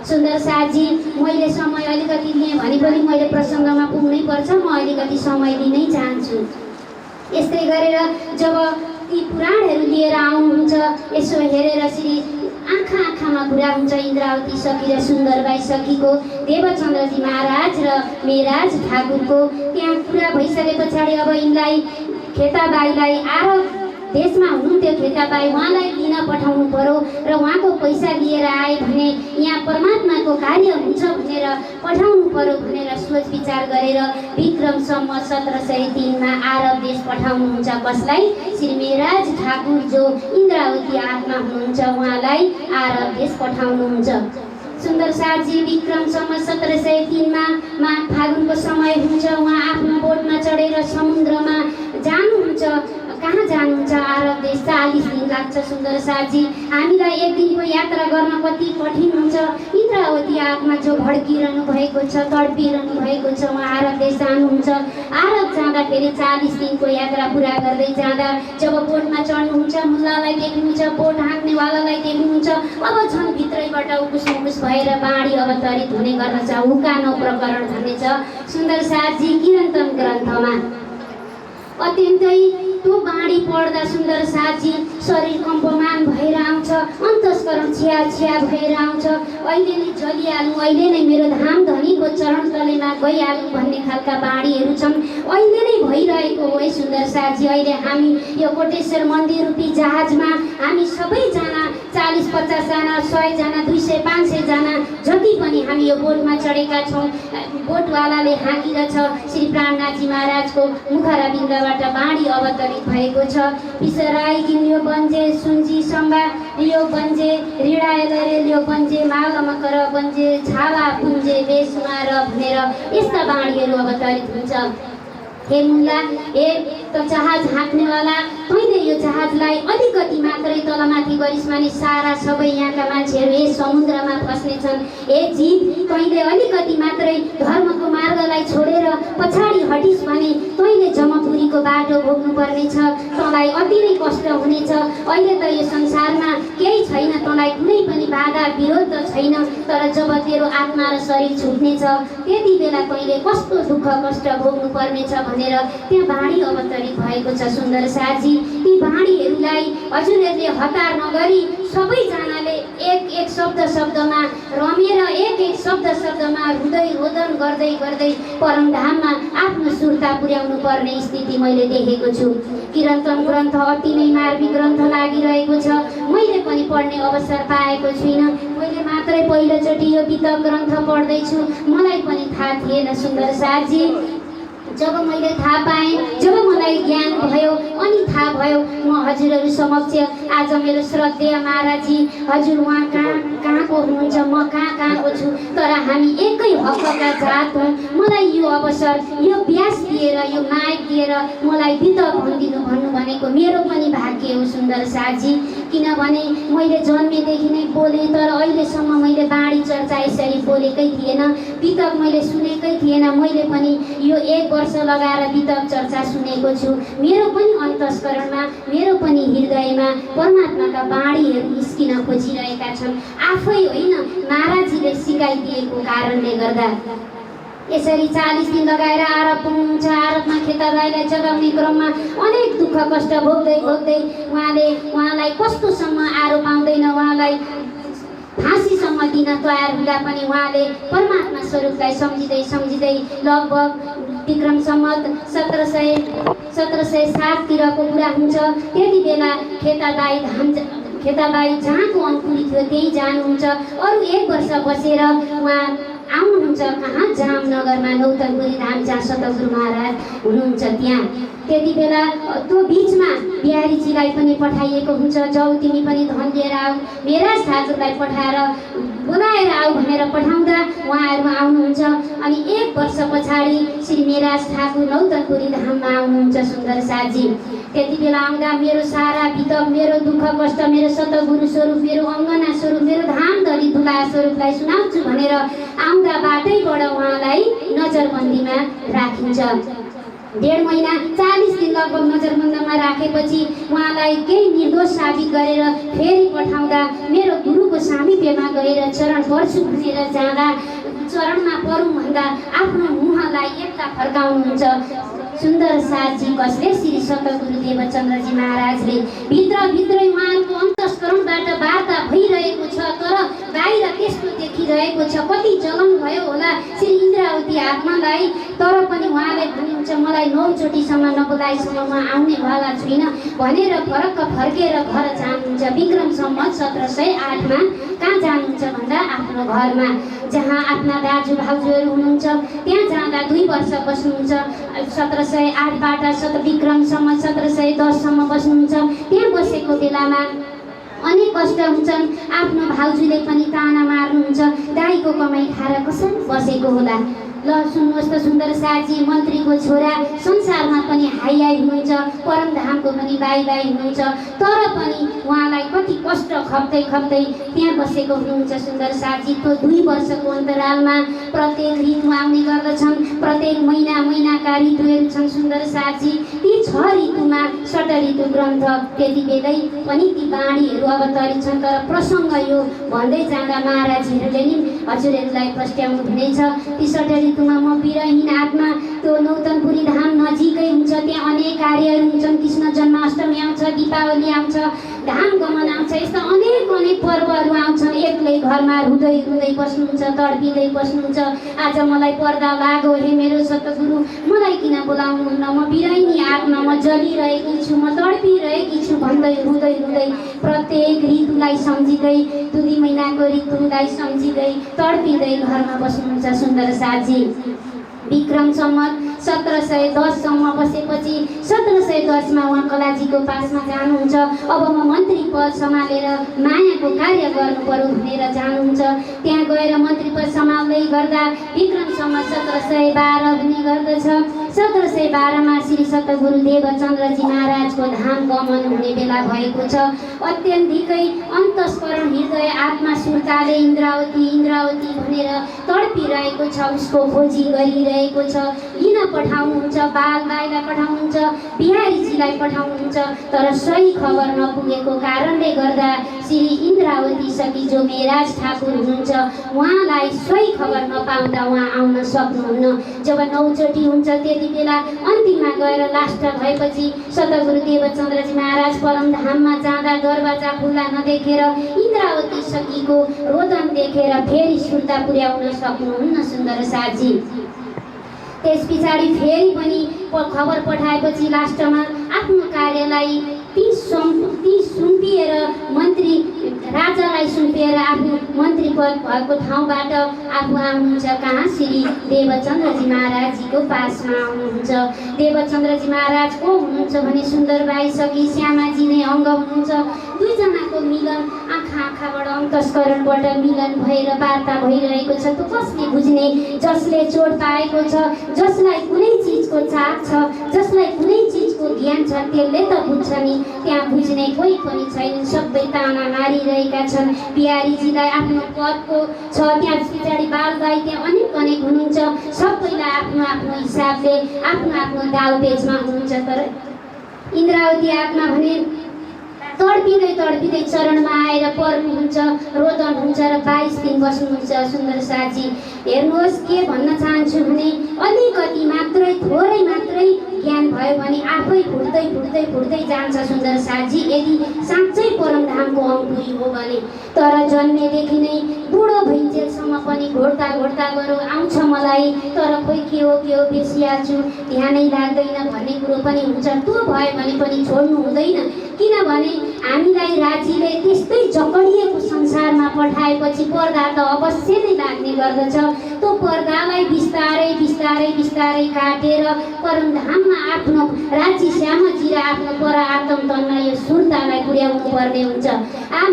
सुन्दर साथी, मैले समय अलिकति लिएँ भने पनि मैले प्रसङ्गमा पुग्नै पर्छ, म अलिकति समय लिनै चाहन्छु। यस्तै गरेर जब ती पुराणहरू लिएर आउनुहुन्छ यसो हेरेर श्री आँखामा कुरा हुन्छ इन्द्रावती सखी र सुन्दरबाई सखीको, देवचन्द्रजी महाराज र मेराज ठाकुरको। त्यहाँ कुरा भइसके पछाडि अब यिनलाई खेताबाईलाई देशमा हुनुहुन्थ्यो खेताबाई, उहाँलाई लिन पठाउनु पर्यो र उहाँको पैसा लिएर आए भने यहाँ परमात्माको कार्य हुन्छ भनेर पठाउनु पर्यो भनेर सोच विचार गरेर विक्रम सम्वत 1703 आरब देश पठाउनुहुन्छ। कसलाई? श्री मेहराज ठाकुर जो इन्द्रावती आत्मा हुनुहुन्छ उहाँलाई आरब देश पठाउनुहुन्छ। सुन्दर साथजी विक्रम सम्वत 1703 माघ फागुनको समय हुन्छ। उहाँ आफ्नो बोटमा चढेर समुद्रमा जानुहुन्छ। कहाँ जानुहुन्छ? आरब देश। 40 दिन लाग्छ। सुन्दर साथजी हामीलाई एक दिनको यात्रा गर्न कति कठिन हुन्छ। इन्द्रावती आत्मा जो भड्किरहनु भएको छ, तडपिरहनु भएको छ, उहाँ आरब देश जानुहुन्छ। आरब जाँदाखेरि 40 दिनको यात्रा पुरा गर्दै जाँदा जब बोटमा चढ्नुहुन्छ, मुल्लालाई देख्नुहुन्छ, बोट हाँक्नेवालालाई देख्नुहुन्छ, अब झन् भित्रैबाट उकुस मुकुस भएर बाढी अवतरित हुने गर्दछ। हुकानो प्रकरण भन्ने छ सुन्दर साथजी किरन्तन ग्रन्थमा। अत्यन्तै त्यो बाढी पढ्दा सुन्दर साथजी शरीर कम्पमान भएर आउँछ, अन्तस्करण छिया छिया भएर आउँछ। अहिले नै जलिहालौँ, अहिले नै मेरो धाम धनीको चरण तलेमा गइहालौँ भन्ने खालका बाढीहरू छन्। अहिले नै भइरहेको हो है सुन्दर साथजी। अहिले हामी यो कोटेश्वर मन्दिर रूपी जहाजमा हामी सबैजना 40-50 जना, 100 जना, 200, 500 जना जति पनि हामी यो बोटमा चढेका छौँ। बोटवालाले हाँकिरहेछ श्री प्राणनाथजी महाराजको मुखराबिन्दबाट बाढी अवतरित भएको छ। पिसराई किन्यो बन्जे सुन्जी सम्बा लियो बन्जे ऋणायलरे लियो बन्जे मालमकर बन्जे छावा पुन्जे बेसुमार भनेर यस्ता बाढीहरू अवतरित हुन्छ। हे मुल्ला, हे त जहाज हाँक्नेवाला, तैँले यो जहाजलाई अलिकति मात्रै तलमाथि गरिस् भने सारा सबै यहाँका मान्छेहरू यस समुद्रमा फस्नेछन्। हे जीव, तैँले अलिकति मात्रै धर्मको मार्गलाई छोडेर पछाडि हटिस् भने तैँले जमपुरीको बाटो भोग्नुपर्नेछ। तँलाई अति नै कष्ट हुनेछ। अहिले त यो संसारमा केही छैन, तँलाई कुनै पनि बाधा विरोध त छैन, तर जब तेरो आत्मा र शरीर छुट्नेछ त्यति बेला तैँले कस्तो दुःख कष्ट भोग्नुपर्नेछ भनेर त्यहाँ बाढी अवतरित भएको छ। सुन्दर साथजी ती बाढीहरूलाई हजुरहरूले हतार नगरी सबैजनाले एक एक शब्दमा रमेर एक एक शब्दमा हृदय रोदन गर्दै गर्दै परमधाममा आफ्नो सुर्ता पुर्याउनु पर्ने स्थिति मैले देखेको छु। किरन्तन ग्रन्थ अति नै मार्मिक ग्रन्थ लागिरहेको छ। मैले पनि पढ्ने अवसर पाएको छुइनँ। मैले मात्रै पहिलोचोटि यो वितक ग्रन्थ पढ्दैछु। मलाई पनि थाहा थिएन सुन्दर साथजी। जब मैले थाहा पाएँ, जब मलाई ज्ञान भयो अनि थाहा भयो, म हजुरहरू समक्ष आज मेरो श्रद्धेय महाराजजी हजुर उहाँ कहाँको हुनुहुन्छ, म कहाँको छु, तर हामी एकै हकका जात हौँ। मलाई यो अवसर, यो व्यास दिएर, यो माइक दिएर मलाई वितक भनिदिनु भन्नु भनेको मेरो पनि भाग्य हो सुन्दर साथजी। किनभने मैले जन्मेदेखि नै बोलेँ, तर अहिलेसम्म मैले बाढी चर्चा यसरी बोलेकै थिएन, वितक मैले सुनेकै थिएन। मैले पनि यो 1 वर्ष लगाएर वितक चर्चा सुनेको छु। मेरो पनि अन्तस्करणमा, मेरो पनि हृदयमा परमात्माका बाढीहरू निस्किन खोजिरहेका छन्। आफै होइन, महाराजजीले सिकाइदिएको कारणले गर्दा। यसरी 40 दिन लगाएर आरब पुग्नुहुन्छ। आरबमा खेताबाईलाई जगाउने क्रममा अनेक दुःख कष्ट भोग्दै उहाँलाई कस्तोसम्म आरोप आउँदैन, उहाँलाई फाँसीसम्म दिन तयार हुँदा पनि उहाँले परमात्मा स्वरूपलाई सम्झिँदै लगभग विक्रम सम्वत 1707 तिरको कुरा हुन्छ। त्यति बेला खेताबाई जहाँको अङ्कुरी थियो त्यही जानुहुन्छ। अरू 1 वर्ष बसेर उहाँ आउनुहुन्छ कहाँ? जामनगरमा नौतनपुरी धाम जहाँ सतगुरु महाराज हुनुहुन्छ त्यहाँ। त्यति बेला त्यो बिचमा बिहारीजीलाई पनि पठाइएको हुन्छ, जाऊ तिमी पनि धन लिएर आऊ, मेहराज ठाकुरलाई पठाएर बोलाएर आऊ भनेर पठाउँदा उहाँहरू आउनुहुन्छ। अनि 1 वर्ष पछाडि श्री मेहराज ठाकुर नौतनपुरी धाममा आउनुहुन्छ सुन्दर साथजी। त्यति बेला आउँदा मेरो सारा वितक, मेरो दुःख कष्ट, मेरो सतगुरु स्वरूप, मेरो अङ्गना स्वरूप, मेरो धाम धनी दुला स्वरूपलाई सुनाउँछु भनेर आउँदा बाटैबाट उहाँलाई नजरबन्दीमा राखिन्छ। 1.5 महिना 40 दिन लगभग नजरबन्दीमा राखेपछि उहाँलाई केही निर्दोष साबित गरेर फेरि पठाउँदा मेरो गुरुको सामिप्यमा गएर चरण पर्छु भनेर जाँदा चरणमा परौँ भन्दा आफ्नो मुखलाई यता फर्काउनुहुन्छ सुन्दर साथजी। कसले? श्री सतगुरु देवचन्द्रजी महाराजले। भित्रै उहाँको अन्तस्करणबाट वार्ता भइरहेको छ, तर बाहिर त्यस्तो देखिरहेको छ। कति जलन भयो होला श्री इन्द्रावती आत्मालाई, तर पनि उहाँले भन्नुहुन्छ हुन्छ मलाई 9 चोटिसम्म नबोलाइसम्म म आउनेवाला छुइनँ भनेर फरक्क फर्केर घर जानुहुन्छ। विक्रम सम्वत 1708मा कहाँ जानुहुन्छ भन्दा आफ्नो घरमा जहाँ आफ्ना दाजु भाउजूहरू हुनुहुन्छ त्यहाँ जाँदा 2 वर्ष बस्नुहुन्छ। 1708बाट विक्रम सम्वत 1710सम्म बस्नुहुन्छ। त्यहाँ बसेको बेलामा अनेक कष्ट हुन्छन्। आफ्नो भाउजूले पनि ताना मार्नुहुन्छ, दाइको कमाइ खाएर कसरी बसेको होला। ल सुन्नुहोस् त सुन्दर साजी, मन्त्रीको छोरा संसारमा पनि हाई हाई हुनुहुन्छ, परमधामको पनि बाई बाई हुनुहुन्छ, तर पनि उहाँलाई कति कष्ट खप्दै खप्दै त्यहाँ बसेको हुनुहुन्छ सुन्दर साजी। त्यो 2 वर्षको अन्तरालमा प्रत्येक ऋतु आउने गर्दछन्, प्रत्येक महिनाका ऋतुहरू छन् सुन्दर साजी। ती 6 ऋतुमा षट ऋतु ग्रन्थ त्यति बेलै पनि ती बाणीहरू अवतरित छन्। तर प्रसङ्ग यो भन्दै जाँदा महाराजहरूले नि हजुरहरूलाई प्रस्ट्याउनु हुनेछ। ती षट ऋतुमा म विरहीन आत्मा, त्यो नौतनपुरी धाम नजिकै हुन्छ, त्यहाँ अनेक कार्यहरू हुन्छन्। कृष्ण जन्माष्टमी आउँछ, दीपावली आउँछ, धाम गमन आउँछ, यस्ता अनेक पर्वहरू आउँछन्। एक्लै घरमा रुँदै रुँदै बस्नुहुन्छ, तडपिँदै बस्नुहुन्छ। आज मलाई पर्दा लाग्यो, हे मेरो सतगुरु मलाई किन बोलाउनुहुन्न, म विरहिनी आत्मा, म जलिरहेकी छु, म तडपिरहेकी छु भन्दै रुँदै रुँदै प्रत्येक ऋतुलाई सम्झिँदै, 2 महिनाको ऋतुलाई सम्झिँदै तडपिँदै घरमा बस्नुहुन्छ सुन्दर साजी। विक्रम सम्वत 1710सम्म बसेपछि 1710मा उहाँ कलाजीको पासमा जानुहुन्छ। अब म मन्त्री पद सम्हालेर मायाको कार्य गर्नु पर्यो भनेर जानुहुन्छ। त्यहाँ गएर मन्त्री पद सम्हाल्दै गर्दा विक्रम सम्वत 1712 हुने गर्दछ। 1712मा श्री सतगुरु देवचन्द्रजी महाराजको धाम गमन हुने बेला भएको छ। अत्यन्तिकै अन्तस्करण हृदय आत्मा सुर्ताले इन्द्रावती इन्द्रावती भनेर तडपिरहेको छ, उसको खोजी गरिरहेको छ। लिन पठाउनुहुन्छ, बालबाईलाई पठाउनुहुन्छ, बिहारीजीलाई पठाउनुहुन्छ, तर सही खबर नपुगेको कारणले गर्दा श्री इन्द्रावती सखी जो मेराज ठाकुर हुनुहुन्छ उहाँलाई सही खबर नपाउँदा उहाँ आउन सक्नुहुन्न। जब 9 चोटि हुन्छ त्यति बेला अन्तिममा गएर लास्ट भएपछि सतगुरु देवचन्द्रजी महाराज परमधाममा जाँदा दरवाजा खुल्ला नदेखेर इन्द्रावती सखीको रोदन देखेर फेरि सुर्ता पुर्याउन सक्नुहुन्न सुन्दर साजी। त्यस पछाडि फेरि पनि खबर पठाएपछि लास्टमा आफ्नो कार्यलाई ती सुम्पिएर मन्त्री राजालाई सुम्पिएर आफू मन्त्री पद भएको ठाउँबाट आफू आउनुहुन्छ कहाँ श्री देवचन्द्रजी महाराजजीको पासमा आउनुहुन्छ। देवचन्द्रजी महाराज को हुनुहुन्छ भने सुन्दरबाई सखी श्यामाजी नै अङ्ग हुनुहुन्छ। 2 जनाको मिलन आँखाबाट अन्तस्करणबाट मिलन भएर वार्ता भइरहेको छ। त्यो कसले बुझ्ने? जसले चोट पाएको छ, जसलाई कुनै चिजको चाख छ, जसलाई कुनै चिजको ज्ञान छ त्यसले त बुझ्छ नि। त्यहाँ बुझ्ने कोही पनि छैन, सबै ताना मारिरहेका छन्। बिहारीजीलाई आफ्नो पदको छ, त्यहाँ पछाडि बालबाई त्यहाँ अनेक हुनुहुन्छ। सबैलाई आफ्नो आफ्नो हिसाबले आफ्नो आफ्नो दाउपेचमा हुनुहुन्छ। तर इन्द्रावती आत्मा भने तडपिँदै चरणमा आएर पर्नुहुन्छ, रोदन हुन्छ र 22 दिन बस्नुहुन्छ सुन्दर साजी। हेर्नुहोस् के भन्न चाहन्छु भने अलिकति मात्रै थोरै मात्रै ज्ञान भयो भने आफै फुट्दै जान्छ सुन्दर साजी, यदि साँच्चै परमधामको अङ्कुरी हो भने। तर जन्मेदेखि नै बुढो भइन्जेलसम्म पनि घोड्दा गरो आउँछ मलाई, तर खोइ के हो बिर्सिहाल्छु, ध्यानै लाग्दैन भन्ने कुरो पनि हुन्छ। त्यो भयो भने पनि छोड्नु हुँदैन, किनभने हामीलाई राजीले त्यस्तै जकडिएको संसारमा पठाएपछि पर्दा त अवश्य नै लाग्ने गर्दछ। त्यो पर्दालाई बिस्तारै काटेर परमधाममा आफ्नो राजी श्यामजी र आफ्नो पर आत्म तन्मा यो सुर्तालाई पुर्याउनु पर्ने हुन्छ।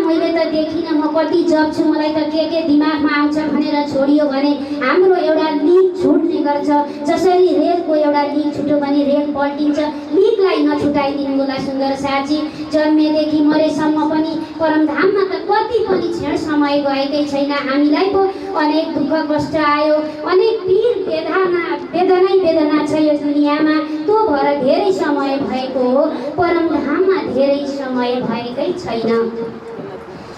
मैले त देखिनँ, म कति जप्छु, मलाई त के दिमागमा आउँछ भनेर छोडियो भने हाम्रो एउटा लिक छुट्ने गर्छ। जसरी रेलको एउटा लिक छुट्यो भने रेल पल्टिन्छ, लिकलाई नछुटाइदिनु होला सुन्दर साजी। जन्मेदेखि मरेसम्म पनि परमधाममा त कति पनि क्षण समय गएकै छैन। हामीलाई पो अनेक दुःख कष्ट आयो, अनेक पीर वेदना छ यो दुनियाँमा। त्यो भएर धेरै समय भएको हो, परमधाममा धेरै समय भएकै छैन।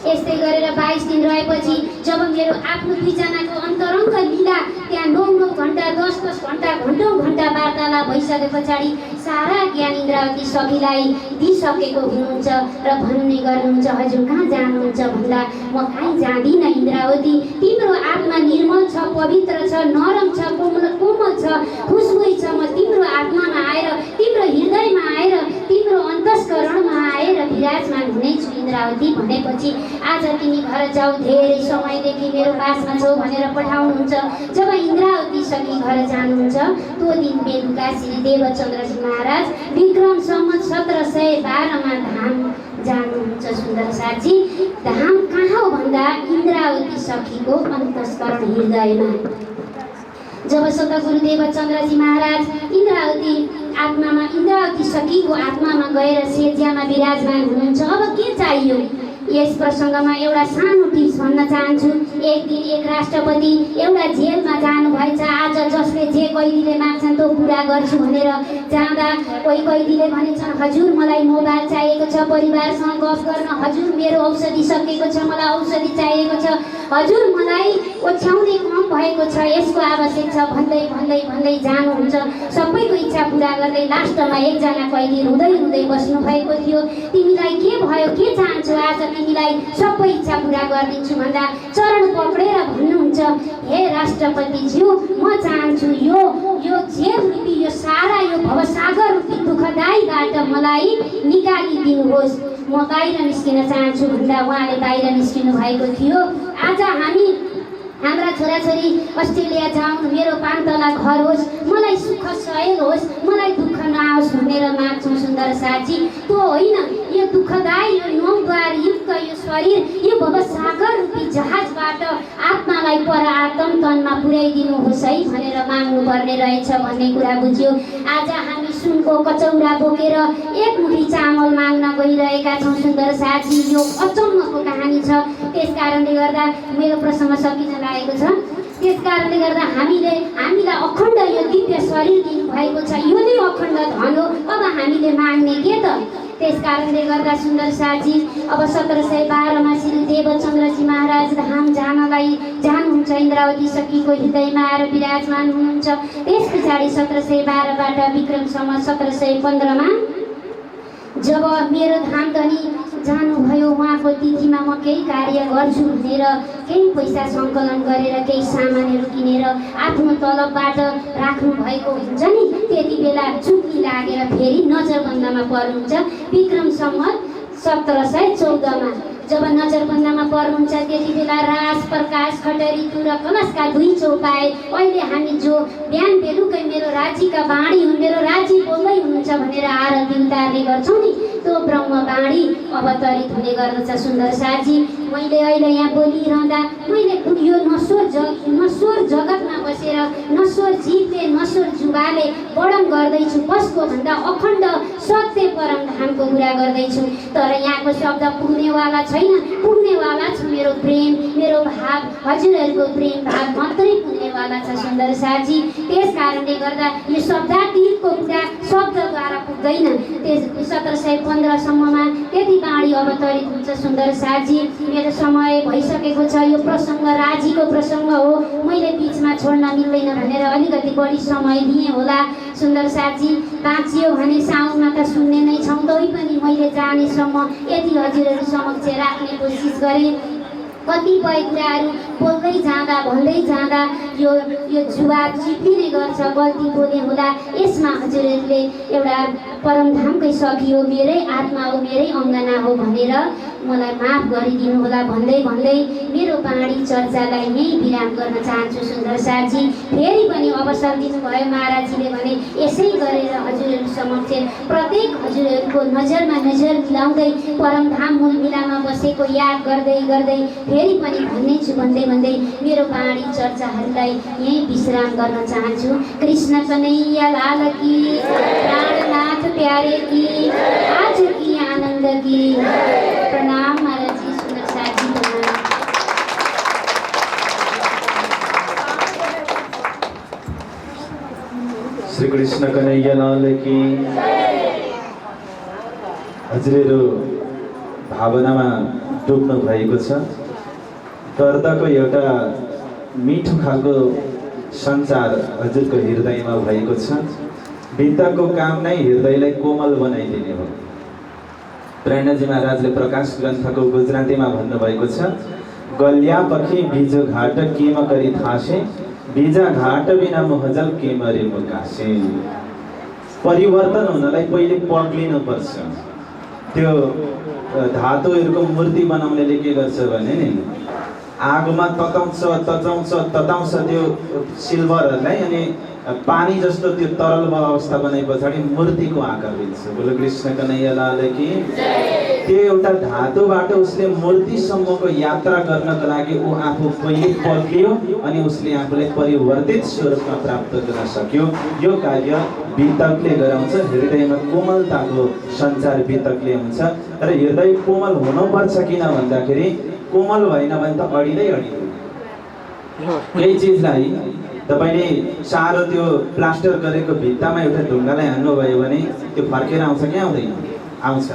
यस्तै गरेर 22 दिन रहेपछि जब मेरो आफ्नो दुईजनाको अन्तरङ्ग लीला त्यहाँ 9 घन्टा 10 घन्टा घन्टा वार्तालाप भइसके पछाडि सारा ज्ञान इन्द्रावती सखीलाई दिइसकेको हुनुहुन्छ र भन्ने गर्नुहुन्छ, हजुर कहाँ जानुहुन्छ भन्दा म कहीँ जाँदिनँ इन्द्रावती, तिम्रो आत्मा निर्मल छ, पवित्र छ, नरम छ, कोमल छ, खुसबुई छ। म तिम्रो आत्मामा आएर, तिम्रो हृदयमा आएर, तिम्रो अन्तस्करणमा आएर विराजमान हुनेछु इन्द्रावती भनेपछि आज तिमी घर जाऊ, धेरै समयदेखि मेरो पासमा छौ भनेर पठाउनुहुन्छ। जब इन्द्रावती सखी घर जानुहुन्छ त्यो दिन बेलुका श्री देवचन्द्रजी महाराज विक्रम सम्वत 1712 धाम जानुहुन्छ। सुन्दर साथी, धाम कहाँ हो भन्दा इन्द्रावती सखीको अन्तस्करण हृदयमा। जब सतगुरु देवचन्द्रजी महाराज इन्द्रावती सखीको आत्मामा गएर सेज्यामा विराजमान हुनुहुन्छ। अब के चाहियो? यस प्रसङ्गमा एउटा सानो टिप्स भन्न चाहन्छु। एक दिन एक राष्ट्रपति एउटा जेलमा जानुभएछ। आज जसले जे कैदीले माग्छन् त्यो पुरा गर्छु भनेर जाँदा कोही कैदीले भनेछन्, हजुर मलाई मोबाइल चाहिएको छ परिवारसँग गफ गर्न, हजुर मेरो औषधि सकिएको छ, मलाई औषधि चाहिएको छ, हजुर मलाई ओछ्याउने कम भएको छ, यसको आवश्यक छ भन्दै भन्दै भन्दै जानुहुन्छ। सबैको इच्छा पुरा गर्दै लास्टमा एकजना कैदी रुँदै रुँदै बस्नु भएको थियो। तिमीलाई के भयो, के चाहन्छौ? आज तिमीलाई सबै इच्छा पुरा गरिदिन्छु भन्दा चरण पक्रेर भन्नुहुन्छ, हे राष्ट्रपतिज्यू, म चाहन्छु यो जेल रूपी यो सारा यो भवसागर रूपी दुःखदायीबाट मलाई निकालिदिनुहोस्, म बाहिर निस्किन चाहन्छु भन्दा उहाँले बाहिर निस्किनु भएको थियो। आज हाम्रा छोराछोरी अस्ट्रेलिया जाउँ, मेरो 5 तला घर होस्, मलाई सुख सहयोग होस्, मलाई दुःख नआओस् भनेर माग्छौँ। सुन्दर साथी, त्यो होइन, यो दुःखदायी यो 9 द्वार युक्त यो शरीर यो भवसागर रूपी जहाजबाट आत्मालाई पर आत्म तनमा पुर्याइदिनुहोस् है भनेर माग्नु पर्ने रहेछ भन्ने कुरा बुझ्यो। आज हामी सुनको कचौरा बोकेर एक मुठी चामल माग्न गइरहेका छौँ। सुन्दर साथी, यो अचम्मको कहानी छ। त्यस कारणले गर्दा मेरो प्रसङ्ग सकिन लागेको छ। त्यस कारणले गर्दा हामीलाई अखण्ड यो दिव्य शरीर दिनुभएको छ, यो नै अखण्ड धन हो। अब हामीले माग्ने के त? त्यस कारणले गर्दा सुन्दर साथी, अब 1712 श्री देवचन्द्रजी महाराज धाम जानुहुन्छ। इन्द्रावती सखीको हृदयमा आएर विराजमान हुनुहुन्छ। त्यस पछाडि 1712बाट विक्रम सम्वत 1715 जब मेरो धाम धनी जानुभयो, उहाँको तिथिमा म केही कार्य गर्छु भनेर केही पैसा सङ्कलन गरेर केही सामानहरू किनेर आफ्नो तलबबाट राख्नु भएको हुन्छ नि, त्यति बेला चुक्की लागेर फेरि नजरबन्दमा पर्नुहुन्छ। विक्रम सम्वत 1714 जब नजरबन्दमा पर्नुहुन्छ त्यति बेला राज प्रकाश खटरी र कलशका 2 चौपाए। अहिले हामी जो बिहान बेलुकै मेरो राज्यका बाणी हुन्, मेरो राज्य बोल्दै हुनुहुन्छ भनेर आरती उतार्ने गर्छौँ नि, त्यो ब्रह्मवाणी अवतरित हुने गर्दछ। सुन्दर साथी, मैले अहिले यहाँ बोलिरहँदा मैले यो नश्वर जगतमा बसेर नश्वर जीवले नश्वर जुवाले वर्णन गर्दैछु। कसको भन्दा अखण्ड सत्य परम धामको कुरा गर्दैछु। तर यहाँको शब्द पुग्नेवाला छैन, पुग्नेवाला छ मेरो प्रेम, मेरो भाव, हजुरहरूको प्रेम भाव मात्रै पुग्नेवाला छ। सुन्दर साथी, त्यस कारणले गर्दा यो शब्दातीतको कुरा शब्दद्वारा पुग्दैन। 1715 सम्ममा त्यति बाणी अवतरित हुन्छ। सुन्दर साथी, मेरो समय भइसकेको छ। यो प्रसङ्ग राजीको प्रसङ्ग हो, मैले बिचमा छोड्न मिल्दैन भनेर अलिकति बढी समय दिएँ होला। सुन्दर साथी, बाँचियो भने साउनमा त सुन्ने नै छौँ, तैपनि मैले जानेसम्म यति हजुरहरू समक्ष राख्ने कोसिस गरेँ। कतिपय कुराहरू बोल्दै जाँदा भन्दै जाँदा यो जुवा चिप्लिने गर्छ, गल्ती बोले होला। यसमा हजुरहरूले एउटा परमधामकै सखी हो, मेरै आत्मा हो, मेरै अङ्गना हो भनेर मलाई माफ गरिदिनु होला भन्दै भन्दै मेरो बाणी चर्चालाई यही विराम गर्न चाहन्छु। सुन्दर साथी, फेरि पनि अवसर दिनुभयो महाराजजीले भने यसै गरेर हजुरहरू समक्ष प्रत्येक हजुरहरूको नजरमा नजर मिलाउँदै परमधाम मूल मिलामा बसेको याद गर्दै गर्दै फेरि पनि भन्नेछु भन्दै भन्दै मेरो बाणी चर्चाहरूलाई यही विश्राम गर्न चाहन्छु। कृष्ण कन्हैया लाल की, प्राणनाथ प्यारे की, आज की आनंद की। प्रणाम महाराज जी। सुंदर साथी, प्रणाम। श्री कृष्ण कन्हैया लाल की। हजुरहरू भावनामा डुब्नु भएको छ। गर्दको एउटा मिठो खालको सञ्चार हजुरको हृदयमा भएको छ। भित्रको काम नै हृदयलाई कोमल बनाइदिने हो। प्रेरणाजी महाराजले प्रकाश ग्रन्थको गुजरातीमा भन्नुभएको छ, गल्या पखी बीजो घाट केम गरी थासे, बीजा घाट बिना मोहजल केम रे मुकासे। परिवर्तन हुनलाई पहिले पग्लिनुपर्छ। त्यो धातुहरूको मूर्ति बनाउनेले के गर्छ भने नि आगोमा तताउँछ त्यो सिल्भरहरूलाई, अनि पानी जस्तो त्यो तरल अवस्था बनाए पछाडि मूर्तिको आकार दिन्छ। बोलो कृष्ण कन्हैया लाल की। त्यो एउटा धातुबाट उसले मूर्तिसम्मको यात्रा गर्नको लागि ऊ आफू पहिले पग्लियो अनि उसले आफूलाई परिवर्तित स्वरूपमा प्राप्त गर्न सक्यो। यो कार्य वितकले गराउँछ। हृदयमा कोमलताको सञ्चार वितकले हुन्छ। र हृदय कोमल हुनुपर्छ किन भन्दाखेरि कोमल भएन भने त अडिँदै अडिँदैन। केही चिजलाई तपाईले सारो त्यो प्लास्टर गरेको भित्तामा एउटा ढुङ्गालाई हान्नुभयो भने त्यो फर्केर आउँछ कि आउँदैन? आउँछ।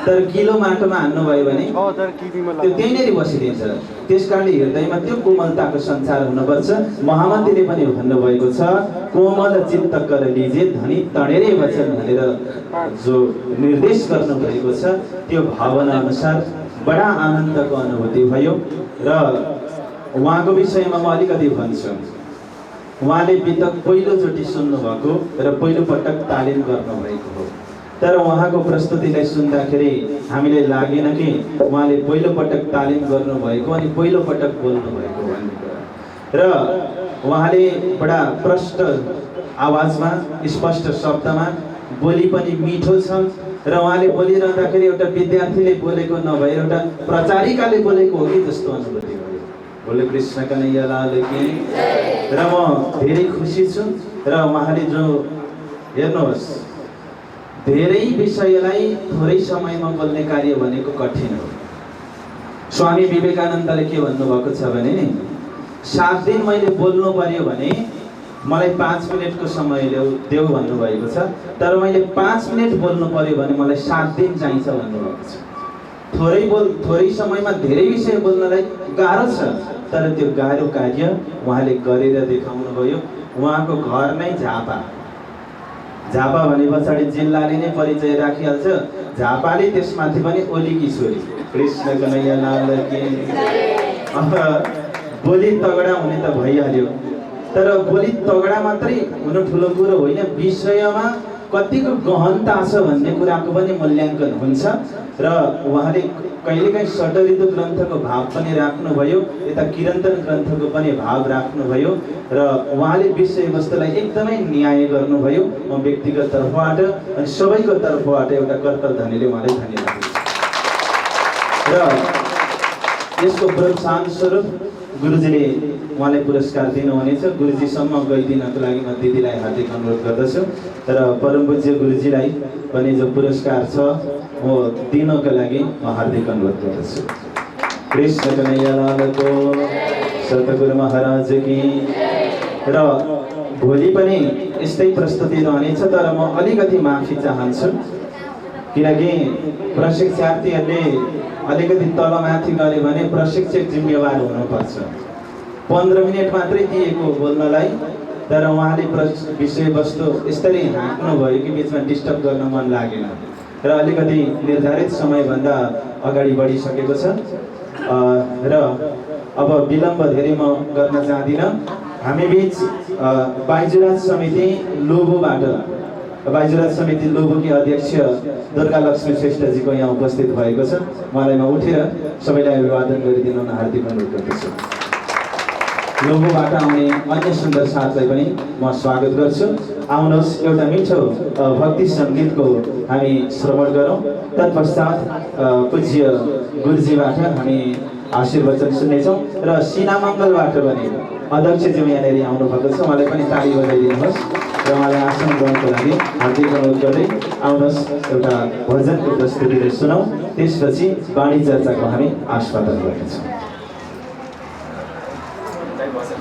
तर गिलो माटोमा हान्नुभयो भने त्यो त्यहीँनेरि बसिदिन्छ। त्यसकारणले हृदयमा त्यो कोमलताको सञ्चार हुनुपर्छ। महामन्त्रीले पनि भन्नुभएको छ, कोमल चित्त कर लिजे धनी तडेरे वचन भनेर जो निर्देश गर्नुभएको छ त्यो भावना अनुसार बडा आनन्दको अनुभूति भयो। र उहाँको विषयमा म अलिकति भन्छु। उहाँले वितक पहिलोचोटि सुन्नुभएको र पहिलोपटक तालिम गर्नुभएको हो। तर उहाँको प्रस्तुतिलाई सुन्दाखेरि हामीले लागेन कि उहाँले पहिलोपटक तालिम गर्नुभएको अनि पहिलोपटक बोल्नुभएको भन्ने कुरा। र उहाँले बडा प्रष्ट आवाजमा स्पष्ट शब्दमा बोली पनि मिठो छ। र उहाँले बोलिरहँदाखेरि एउटा विद्यार्थीले बोलेको नभएर एउटा प्रचारिकाले बोलेको हो कि जस्तो अनुभूति भयो। बोले कृष्ण कन्हैया लाल की। र म धेरै खुसी छु। र उहाँले जो हेर्नुहोस् धेरै विषयलाई थोरै समयमा बोल्ने कार्य भनेको कठिन हो। स्वामी विवेकानन्दले के भन्नुभएको छ भने नि 7 दिन मैले बोल्नु पर्यो भने मलाई 5 मिनटको समय देऊ भन्नुभएको छ। तर मैले 5 मिनट बोल्नु पर्यो भने मलाई 7 दिन चाहिन्छ भन्नुभएको छ। थोरै समयमा धेरै विषय बोल्नलाई गाह्रो छ। तर त्यो गाह्रो कार्य उहाँले गरेर देखाउनु भयो। उहाँको घर नै झापा। झापा भने पछाडि जिल्लाले नै परिचय राखिहाल्छ। झापाले त्यसमाथि पनि ओलीकी छोरी। कृष्ण कन्हैया लाल की। बोली तगडा हुने त भइहाल्यो। तर बोली तगडा मात्रै हुनु ठुलो कुरो होइन, विषयमा कतिको गहनता छ भन्ने कुराको पनि मूल्याङ्कन हुन्छ। र उहाँले कहिलेकाहीँ षड्ऋतु ग्रन्थको भाव पनि राख्नुभयो, यता किरन्तन ग्रन्थको पनि भाव राख्नुभयो। र उहाँले विषयवस्तुलाई एकदमै न्याय गर्नुभयो। म व्यक्तिगत तर्फबाट अनि सबैको तर्फबाट एउटा कर्तल धनीले उहाँलाई धन्यवाद दिन्छु। र यसको प्रोत्साहन स्वरूप गुरुजीले उहाँलाई पुरस्कार दिनुहुनेछ। गुरुजीसम्म गइदिनको लागि म दिदीलाई हार्दिक अनुरोध गर्दछु। र परम पूज्य गुरुजीलाई पनि जो पुरस्कार छ म दिनको लागि म हार्दिक अनुरोध गर्दछु। कृष्ण कन्हैया लालको, सतगुरु महाराज की। र भोलि पनि यस्तै प्रस्तुति रहनेछ। तर म अलिकति माफी चाहन्छु किनकि प्रशिक्षार्थीहरूले अलिकति तलमाथि गरे भने प्रशिक्षक जिम्मेवार हुनुपर्छ। 15 मिनट मात्रै दिएको बोल्नलाई। तर उहाँले विषयवस्तु यसरी हाँक्नुभयो कि बिचमा डिस्टर्ब गर्न मन लागेन। र अलिकति निर्धारित समयभन्दा अगाडि बढिसकेको छ। र अब विलम्ब धेरै म गर्न चाहदिनँ। हामी बीच बाइजुराज समिति लोबोबाट बाइजुराज समिति लोबोकी अध्यक्ष दुर्गा लक्ष्मी श्रेष्ठजीको यहाँ उपस्थित भएको छ। उहाँलाई म उठेर सबैलाई अभिवादन गरिदिन हार्दिक अनुरोध गर्दछु। लोबोबाट आउने अन्य सुन्दर साथलाई पनि म स्वागत गर्छु। आउनुहोस् एउटा मिठो भक्ति सङ्गीतको हामी श्रवण गरौँ। तत्पश्चात पूज्य गुरुजीबाट हामी आशीर्वचन सुन्नेछौँ। र सिनामङ्गलबाट पनि अध्यक्षज्यू यहाँनिर आउनुभएको छ। उहाँलाई पनि ताली बजाइदिनुहोस् र उहाँलाई आसन ग्रहणको लागि हार्दिक अनुरोध गर्दै आउनुहोस् एउटा भजनको प्रस्तुतिले सुनौँ। त्यसपछि वाणी चर्चाको हामी आस्वादन गर्नेछौँ। भजन